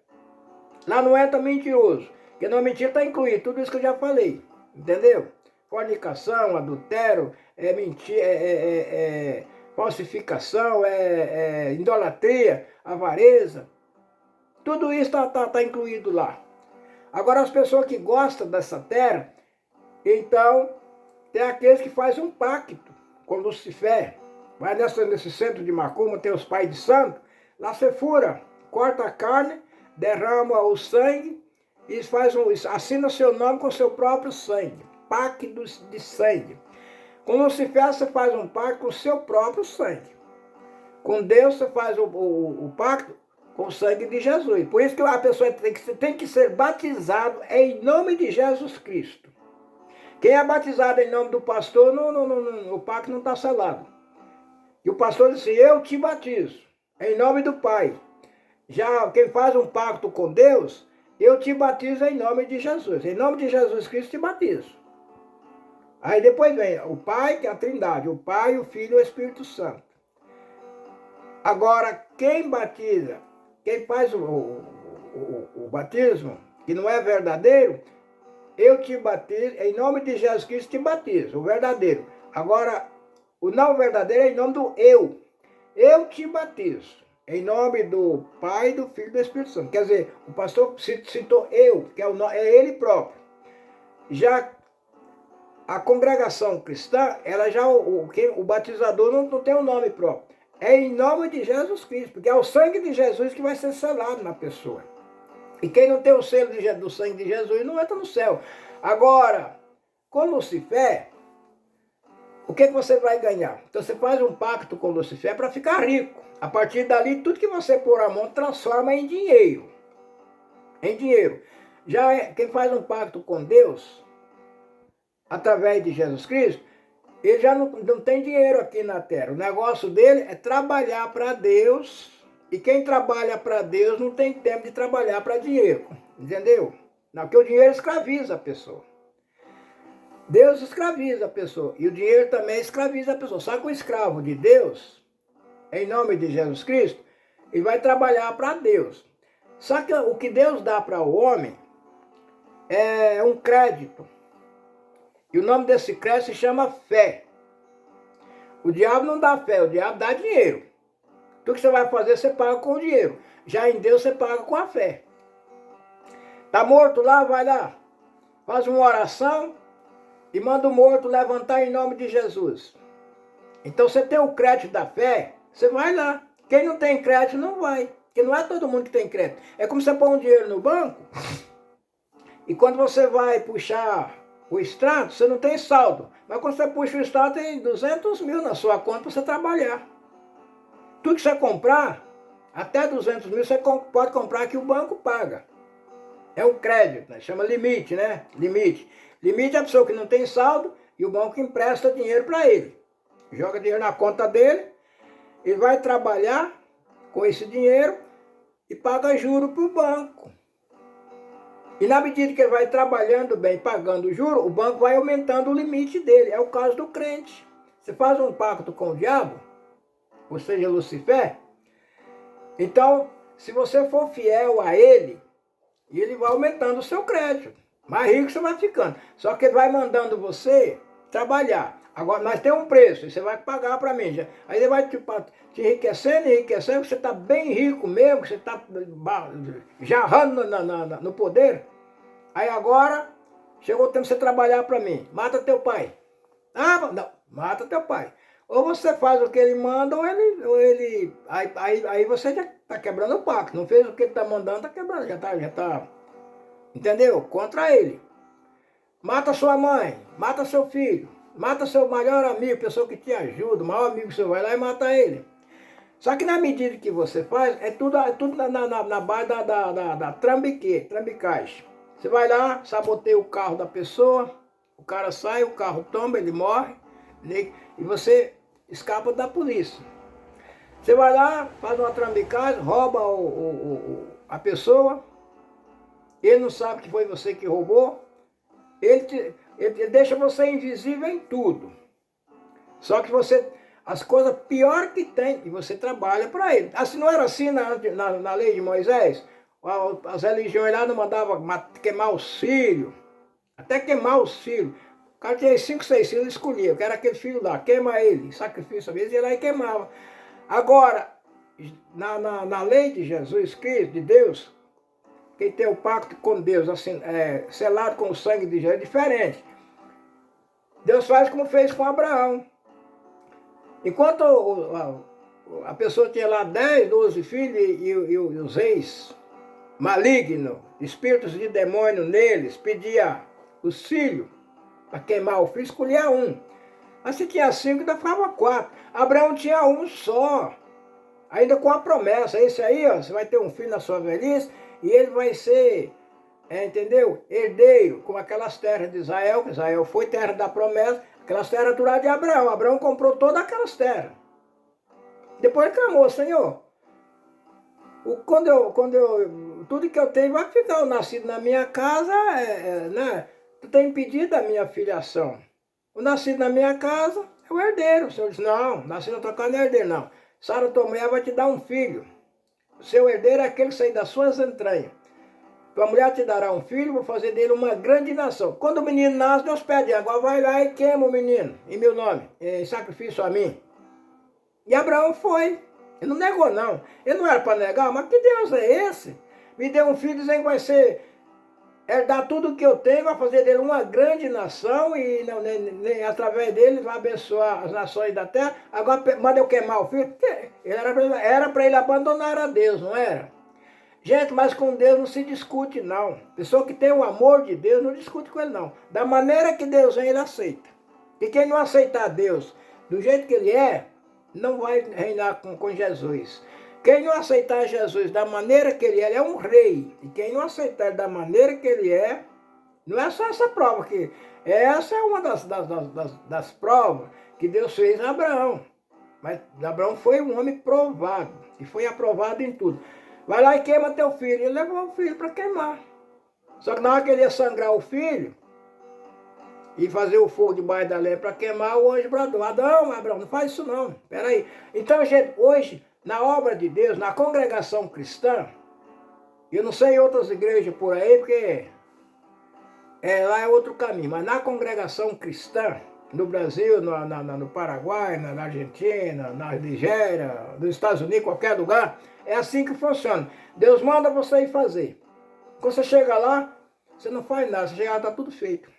Lá não entra mentiroso. Porque na mentira está incluído tudo isso que eu já falei. Entendeu? Fornicação, adultério, mentira, falsificação, idolatria, avareza. Tudo isso tá incluído lá. Agora as pessoas que gostam dessa terra, então tem aqueles que fazem um pacto com Lucifer. Vai nesse centro de Macumba, tem os pais de santo, lá você fura, corta a carne, derrama o sangue e assina seu nome com seu próprio sangue, pacto de sangue. Com Lucifer você faz um pacto com o seu próprio sangue. Com Deus você faz o pacto com o sangue de Jesus. Por isso que a pessoa tem que ser batizado em nome de Jesus Cristo. Quem é batizado em nome do pastor, o pacto não está selado. E o pastor disse, eu te batizo, em nome do Pai. Já quem faz um pacto com Deus, eu te batizo em nome de Jesus. Em nome de Jesus Cristo te batizo. Aí depois vem o Pai, que é a Trindade, o Pai, o Filho e o Espírito Santo. Agora, quem batiza, quem faz o batismo, que não é verdadeiro, eu te batizo, em nome de Jesus Cristo te batizo, o verdadeiro. Agora, o não verdadeiro é em nome do eu. Eu te batizo, em nome do Pai, do Filho e do Espírito Santo. Quer dizer, o pastor citou eu, que é ele próprio. Já a congregação cristã, ela já, o batizador não tem um nome próprio. É em nome de Jesus Cristo, porque é o sangue de Jesus que vai ser selado na pessoa. E quem não tem o selo do sangue de Jesus não entra no céu. Agora, com Lucifer, o que você vai ganhar? Então você faz um pacto com Lucifer para ficar rico. A partir dali, tudo que você pôr a mão transforma em dinheiro. Em dinheiro. Já quem faz um pacto com Deus, através de Jesus Cristo, ele já não tem dinheiro aqui na terra. O negócio dele é trabalhar para Deus. E quem trabalha para Deus não tem tempo de trabalhar para dinheiro. Entendeu? Não, porque o dinheiro escraviza a pessoa. Deus escraviza a pessoa. E o dinheiro também escraviza a pessoa. Só que o escravo de Deus, em nome de Jesus Cristo, ele vai trabalhar para Deus. Só que o que Deus dá para o homem é um crédito. E o nome desse crédito se chama fé. O diabo não dá fé, o diabo dá dinheiro. Tudo que você vai fazer, você paga com o dinheiro. Já em Deus, você paga com a fé. Tá morto lá? Vai lá. Faz uma oração e manda o morto levantar em nome de Jesus. Então, você tem o crédito da fé, você vai lá. Quem não tem crédito, não vai. Porque não é todo mundo que tem crédito. É como você põe um dinheiro no banco e quando você vai puxar o extrato, você não tem saldo. Mas quando você puxa o extrato, tem 200 mil na sua conta para você trabalhar. Tudo que você comprar, até 200 mil, você pode comprar que o banco paga. É um crédito, né? Chama limite, né? Limite. Limite é a pessoa que não tem saldo e o banco empresta dinheiro para ele. Joga dinheiro na conta dele, ele vai trabalhar com esse dinheiro e paga juro para o banco. E na medida que ele vai trabalhando bem, pagando juro, o banco vai aumentando o limite dele. É o caso do crente. Você faz um pacto com o diabo, ou seja, Lucifer, então, se você for fiel a ele, ele vai aumentando o seu crédito. Mais rico você vai ficando. Só que ele vai mandando você trabalhar. Agora, mas tem um preço, e você vai pagar para mim. Aí ele vai te enriquecendo, você está bem rico mesmo, que você está jarrando no poder. Aí agora, chegou o tempo de você trabalhar para mim. Mata teu pai. Ah, não, mata teu pai. Ou você faz o que ele manda, ou ele aí você já está quebrando o pacto. Não fez o que ele está mandando, está quebrando, já está, entendeu? Contra ele. Mata sua mãe, mata seu filho, mata seu melhor amigo, pessoa que te ajuda, o maior amigo seu, vai lá e mata ele. Só que na medida que você faz, é tudo na base da trambicagem. Você vai lá, saboteia o carro da pessoa, o cara sai, o carro tomba, ele morre, e você escapa da polícia. Você vai lá, faz uma trambicagem, rouba a pessoa, ele não sabe que foi você que roubou, ele deixa você invisível em tudo. Só que você, as coisas pior que tem, e você trabalha para ele. Assim, não era assim na lei de Moisés? As religiões lá não mandavam queimar os filhos, até queimar os filhos. O cara tinha 5, 6 filhos, ele escolhia, eu quero aquele filho lá, queima ele, sacrifício a vez, ia lá e queimava. Agora, na lei de Jesus Cristo, de Deus, quem tem o pacto com Deus, assim, selado com o sangue de Jesus, é diferente. Deus faz como fez com Abraão. Enquanto a pessoa tinha lá 10, 12 filhos e os reis maligno, espíritos de demônio neles, pedia os filhos para queimar o filho, escolhia um. Mas se tinha 5, ainda ficava 4. Abraão tinha um só, ainda com a promessa. Esse aí, ó, você vai ter um filho na sua velhice e ele vai ser, entendeu? Herdeiro com aquelas terras de Israel, que Israel foi terra da promessa, aquelas terras do lado de Abraão. Abraão comprou todas aquelas terras. Depois ele clamou, Senhor, tudo que eu tenho vai ficar, o nascido na minha casa, né? Tu tem impedido a minha filiação. O nascido na minha casa é o herdeiro. O Senhor disse, não, nascido na tua casa não é herdeiro, não. Sara, tua mulher, vai te dar um filho. O seu herdeiro é aquele que sai das suas entranhas. Tua mulher te dará um filho, vou fazer dele uma grande nação. Quando o menino nasce, Deus pede, agora vai lá e queima o menino, em meu nome, em sacrifício a mim. E Abraão foi. Ele não negou, não. Ele não era para negar, mas que Deus é esse? Me deu um filho dizendo que vai ser, herdar tudo o que eu tenho, vai fazer dele uma grande nação e não, nem através dele vai abençoar as nações da terra. Agora manda eu queimar o filho. Era para ele abandonar a Deus, não era? Gente, mas com Deus não se discute, não. Pessoa que tem o amor de Deus não discute com ele, não. Da maneira que Deus vem, ele aceita. E quem não aceitar Deus do jeito que ele é, não vai reinar com Jesus. Quem não aceitar Jesus da maneira que ele é um rei. E quem não aceitar da maneira que ele é, não é só essa prova aqui. Essa é uma das provas que Deus fez a Abraão. Mas Abraão foi um homem provado. E foi aprovado em tudo. Vai lá e queima teu filho. Ele levou o filho para queimar. Só que na hora que ele ia sangrar o filho e fazer o fogo debaixo da lenha para queimar, o anjo bradou, Abraão, não faz isso não. Peraí. Então, gente, hoje, na obra de Deus, na congregação cristã, eu não sei em outras igrejas por aí, porque lá é outro caminho, mas na congregação cristã, no Brasil, no Paraguai, na Argentina, na Nigéria, nos Estados Unidos, qualquer lugar, é assim que funciona. Deus manda você ir fazer. Quando você chega lá, você não faz nada, você chega lá, está tudo feito.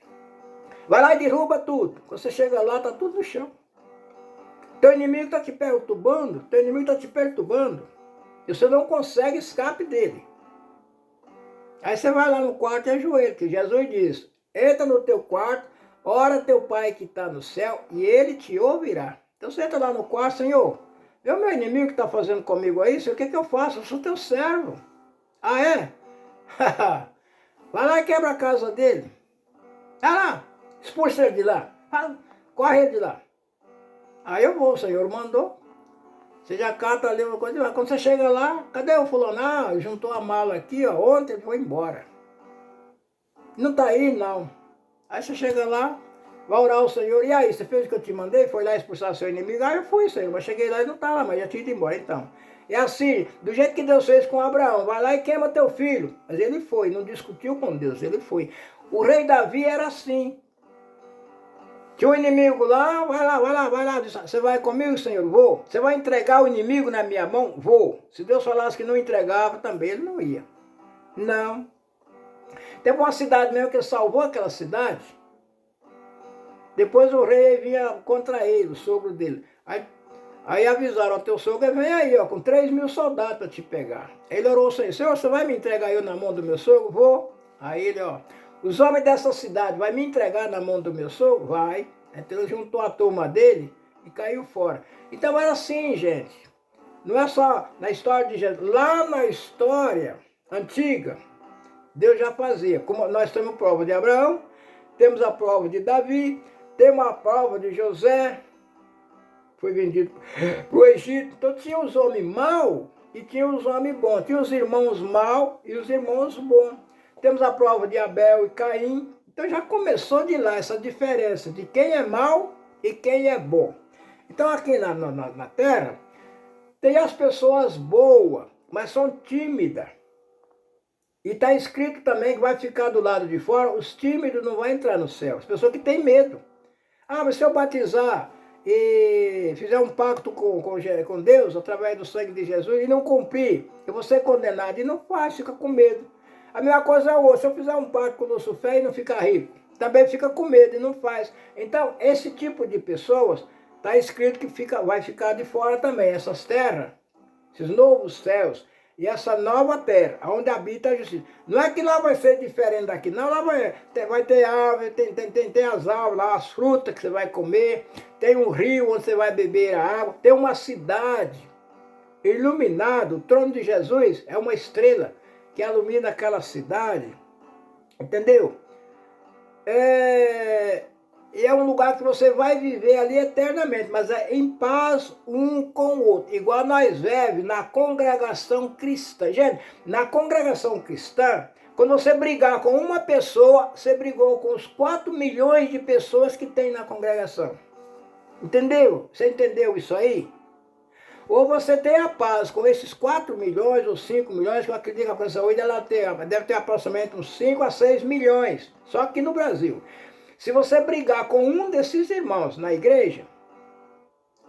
Vai lá e derruba tudo. Quando você chega lá, está tudo no chão. Teu inimigo está te perturbando, e você não consegue escape dele. Aí você vai lá no quarto e ajoelha, que Jesus diz, entra no teu quarto, ora teu Pai que está no céu, e ele te ouvirá. Então você entra lá no quarto, Senhor, vê o meu inimigo que está fazendo comigo aí, Senhor, o que é que eu faço? Eu sou teu servo. Ah, é? Vai lá e quebra a casa dele. Vai lá, expulsa ele de lá. Corre ele de lá. Aí eu vou, o Senhor mandou. Você já cata ali uma coisa. Quando você chega lá, cadê o fulano? Ah, juntou a mala aqui, ó, ontem ele foi embora. Não tá aí, não. Aí você chega lá, vai orar ao Senhor. E aí, você fez o que eu te mandei? Foi lá expulsar seu inimigo? Aí eu fui, Senhor. Mas cheguei lá e não tá lá, mas já tinha ido embora, então. É assim, do jeito que Deus fez com Abraão. Vai lá e queima teu filho. Mas ele foi, não discutiu com Deus, ele foi. O rei Davi era assim. Tinha um inimigo lá, vai lá. Você vai comigo, Senhor? Vou. Você vai entregar o inimigo na minha mão? Vou. Se Deus falasse que não entregava, também ele não ia. Não. Teve uma cidade mesmo que salvou aquela cidade. Depois o rei vinha contra ele, o sogro dele. Aí avisaram, ó, teu sogro vem aí, ó, com 3.000 soldados para te pegar. Ele orou ao Senhor, Senhor, você vai me entregar eu na mão do meu sogro? Vou. Aí ele, ó, os homens dessa cidade vai me entregar na mão do meu sogro? Vai. Então ele juntou a turma dele e caiu fora. Então era assim, gente. Não é só na história de Jesus. Lá na história antiga, Deus já fazia. Como nós temos a prova de Abraão, temos a prova de Davi, temos a prova de José, foi vendido para o Egito. Então tinha os homens maus e tinha os homens bons. Tinha os irmãos maus e os irmãos bons. Temos a prova de Abel e Caim. Então já começou de lá essa diferença de quem é mau e quem é bom. Então aqui na terra tem as pessoas boas, mas são tímidas. E está escrito também que vai ficar do lado de fora, os tímidos não vão entrar no céu. As pessoas que têm medo. Ah, mas se eu batizar e fizer um pacto com Deus, através do sangue de Jesus, e não cumprir, eu vou ser condenado. E não faz, fica com medo. A mesma coisa é outra, se eu fizer um pacto com o Lucifer e não ficar rico, também fica com medo e não faz. Então, esse tipo de pessoas, está escrito que vai ficar de fora também. Essas terras, esses novos céus, e essa nova terra, onde habita a justiça. Não é que lá vai ser diferente daqui, não, lá vai ter árvore, tem as árvores lá, as frutas que você vai comer, tem um rio onde você vai beber a água, tem uma cidade iluminada, o trono de Jesus é uma estrela que ilumina aquela cidade, entendeu? E é um lugar que você vai viver ali eternamente, mas é em paz um com o outro. Igual nós vivemos na congregação cristã. Gente, na congregação cristã, quando você brigar com uma pessoa, você brigou com os 4 milhões de pessoas que tem na congregação. Entendeu? Você entendeu isso aí? Ou você tem a paz com esses 4 milhões ou 5 milhões, que eu acredito que a coisa hoje deve ter aproximadamente uns 5 a 6 milhões, só aqui no Brasil. Se você brigar com um desses irmãos na igreja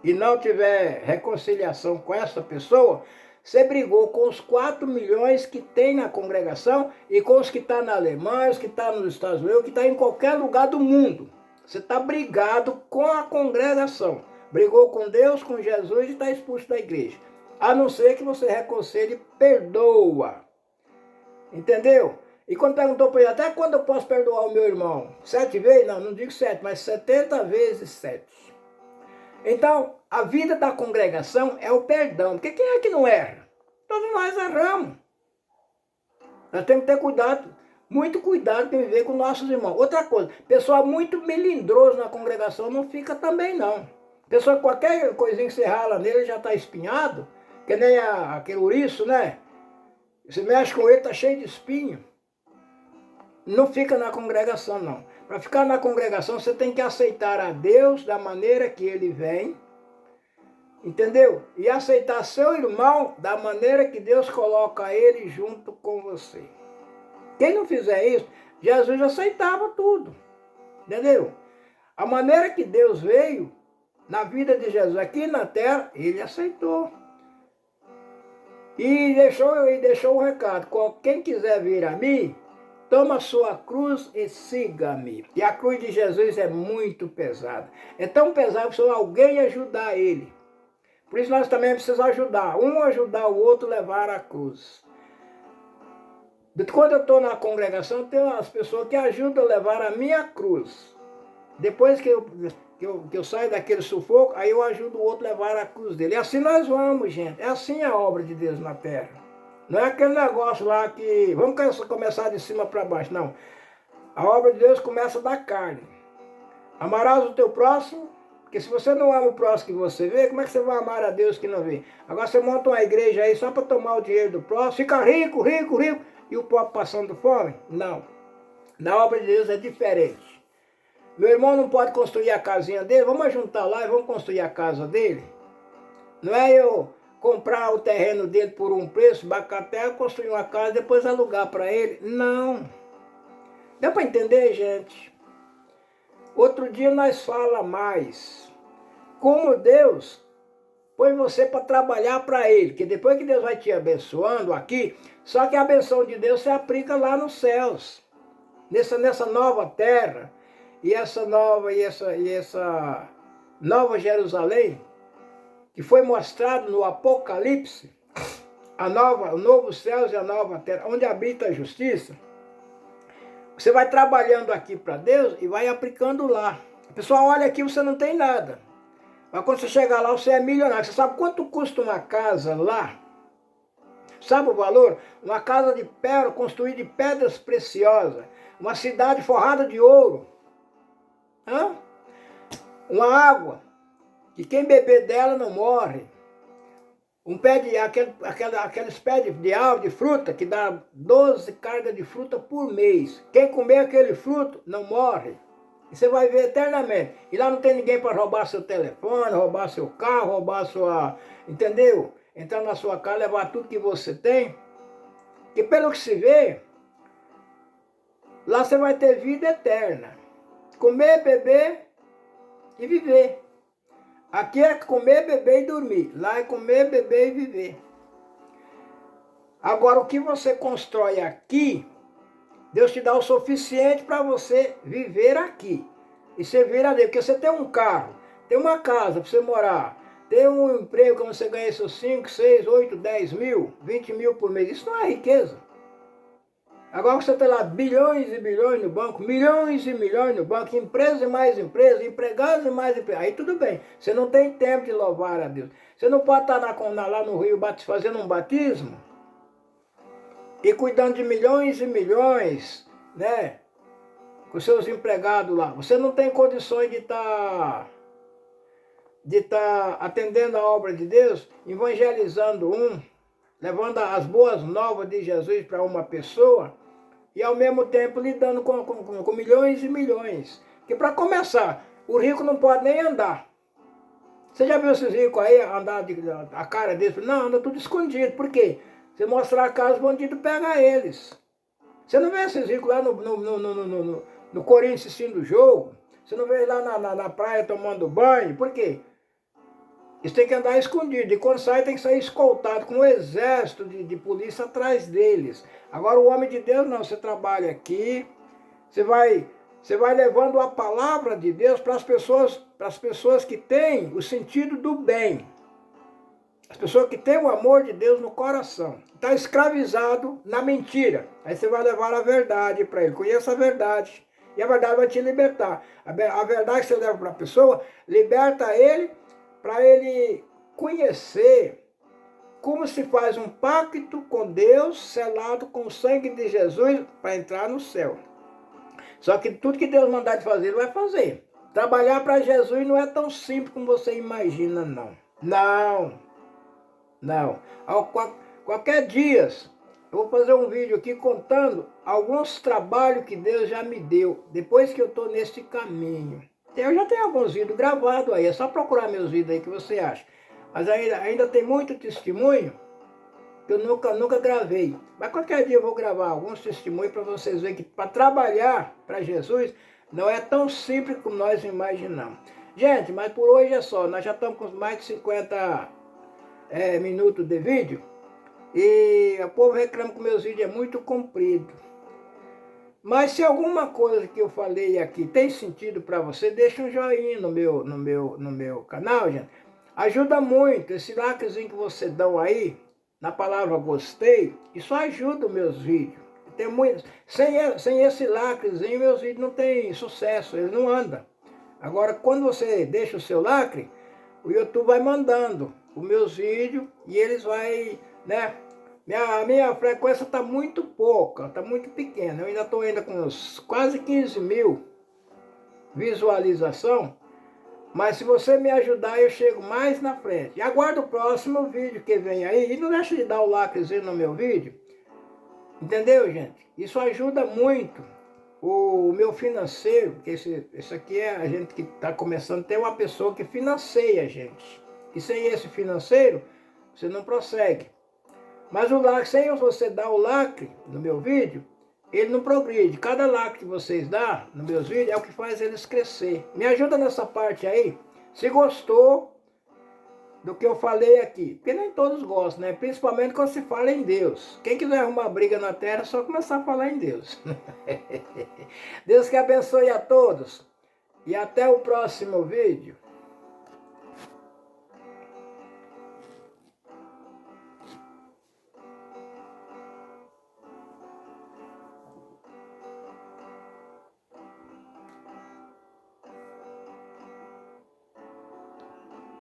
e não tiver reconciliação com essa pessoa, você brigou com os 4 milhões que tem na congregação e com os que estão na Alemanha, os que estão nos Estados Unidos, que estão em qualquer lugar do mundo. Você está brigado com a congregação. Brigou com Deus, com Jesus e está expulso da igreja. A não ser que você reconcilie e perdoa. Entendeu? E quando perguntou para ele, até quando eu posso perdoar o meu irmão? 7 vezes? Não, não digo 7, mas 70 vezes 7. Então, a vida da congregação é o perdão. Porque quem é que não erra? Todos nós erramos. Nós temos que ter cuidado, muito cuidado em viver com nossos irmãos. Outra coisa, pessoal muito melindroso na congregação não fica também não. Pessoa, qualquer coisinha que você rala nele já está espinhado, que nem aquele ouriço, né? Você mexe com ele, está cheio de espinho. Não fica na congregação, não. Para ficar na congregação, você tem que aceitar a Deus da maneira que ele vem, entendeu? E aceitar seu irmão da maneira que Deus coloca ele junto com você. Quem não fizer isso, Jesus aceitava tudo, entendeu? A maneira que Deus veio na vida de Jesus aqui na terra, ele aceitou. E deixou o recado, quem quiser vir a mim, toma a sua cruz e siga-me. E a cruz de Jesus é muito pesada. É tão pesada que precisa alguém ajudar ele. Por isso nós também precisamos ajudar. Um ajudar o outro a levar a cruz. Quando eu estou na congregação, tem as pessoas que ajudam a levar a minha cruz. Depois que eu saio daquele sufoco, aí eu ajudo o outro a levar a cruz dele. E assim nós vamos, gente. É assim a obra de Deus na terra. Não é aquele negócio lá que vamos começar de cima para baixo, não. A obra de Deus começa da carne. Amarás o teu próximo, porque se você não ama o próximo que você vê, como é que você vai amar a Deus que não vê? Agora você monta uma igreja aí só para tomar o dinheiro do próximo, fica rico, rico, rico, e o pobre passando fome? Não. Na obra de Deus é diferente. Meu irmão não pode construir a casinha dele, vamos juntar lá e vamos construir a casa dele? Não é eu comprar o terreno dele por um preço, bacaté, construir uma casa, depois alugar para ele. Não. Dá para entender, gente? Outro dia nós fala mais. Como Deus põe você para trabalhar para ele. Que depois que Deus vai te abençoando aqui, só que a benção de Deus se aplica lá nos céus. Nessa nova terra. E essa nova Jerusalém, que foi mostrado no Apocalipse, o novo céu e a nova terra, onde habita a justiça, você vai trabalhando aqui para Deus e vai aplicando lá. O pessoal olha aqui, você não tem nada. Mas quando você chegar lá, você é milionário. Você sabe quanto custa uma casa lá? Sabe o valor? Uma casa de pérola, construída de pedras preciosas. Uma cidade forrada de ouro. Hã? Uma água que quem beber dela não morre. Aqueles pés de árvore, de fruta, que dá 12 cargas de fruta por mês. Quem comer aquele fruto não morre. E você vai ver eternamente. E lá não tem ninguém para roubar seu telefone, roubar seu carro, roubar sua... Entendeu? Entrar na sua casa, levar tudo que você tem. E pelo que se vê, lá você vai ter vida eterna. Comer, beber e viver. Aqui é comer, beber e dormir. Lá é comer, beber e viver. Agora, o que você constrói aqui, Deus te dá o suficiente para você viver aqui. E servir a Deus. Porque você tem um carro, tem uma casa para você morar, Ter um emprego como você ganha seus 5, 6, 8, 10 mil, 20 mil por mês, isso não é riqueza. Agora você tem lá bilhões e bilhões no banco, milhões e milhões no banco, empresas e mais empresas, empregados e mais empregados. Aí tudo bem, você não tem tempo de louvar a Deus. Você não pode estar lá no Rio fazendo um batismo e cuidando de milhões e milhões, né? Com seus empregados lá. Você não tem condições de estar atendendo a obra de Deus, evangelizando levando as boas novas de Jesus para uma pessoa e ao mesmo tempo lidando com milhões e milhões. Que para começar, o rico não pode nem andar. Você já viu esses ricos aí andar a cara deles? Não, anda tudo escondido. Por quê? Você mostrar a casa, os bandidos pegam eles. Você não vê esses ricos lá no Corinthians assistindo o jogo? Você não vê eles lá na praia tomando banho? Por quê? Eles têm que andar escondido. E quando sai, tem que sair escoltado com um exército de polícia atrás deles. Agora, o homem de Deus, não. Você trabalha aqui, você vai levando a palavra de Deus para as pessoas que têm o sentido do bem. As pessoas que têm o amor de Deus no coração. Está escravizado na mentira. Aí você vai levar a verdade para ele. Conheça a verdade. E a verdade vai te libertar. A verdade que você leva para a pessoa, liberta ele para ele conhecer como se faz um pacto com Deus, selado com o sangue de Jesus, para entrar no céu. Só que tudo que Deus mandar de fazer, ele vai fazer. Trabalhar para Jesus não é tão simples como você imagina, não. Não. Qualquer dia, eu vou fazer um vídeo aqui contando alguns trabalhos que Deus já me deu, depois que eu estou nesse caminho. Eu já tenho alguns vídeos gravados aí, é só procurar meus vídeos aí que você acha. Mas ainda tem muito testemunho que eu nunca gravei. Mas qualquer dia eu vou gravar alguns testemunhos para vocês verem que para trabalhar para Jesus não é tão simples como nós imaginamos. Gente, mas por hoje é só. Nós já estamos com mais de 50 minutos de vídeo. E o povo reclama que meus vídeos é muito comprido. Mas se alguma coisa que eu falei aqui tem sentido para você, deixa um joinha no meu canal, gente. Ajuda muito. Esse likezinho que você dá aí, na palavra gostei, isso ajuda os meus vídeos. Tem muito, sem esse lacrezinho, meus vídeos não tem sucesso, eles não andam. Agora, quando você deixa o seu lacre, o YouTube vai mandando os meus vídeos e eles vai, né? A minha frequência está muito pouca, está muito pequena. Eu ainda estou com uns quase 15 mil visualização. Mas se você me ajudar, eu chego mais na frente. E aguardo o próximo vídeo que vem aí. E não deixe de dar o likezinho no meu vídeo. Entendeu, gente? Isso ajuda muito o meu financeiro. Porque esse aqui é a gente que está começando. Tem uma pessoa que financia a gente. E sem esse financeiro, você não prossegue. Mas o lacre, sem você dar o lacre no meu vídeo, ele não progride. Cada lacre que vocês dão nos meus vídeos é o que faz eles crescer. Me ajuda nessa parte aí. Se gostou do que eu falei aqui. Porque nem todos gostam, né? Principalmente quando se fala em Deus. Quem quiser arrumar briga na terra, é só começar a falar em Deus. Deus que abençoe a todos. E até o próximo vídeo.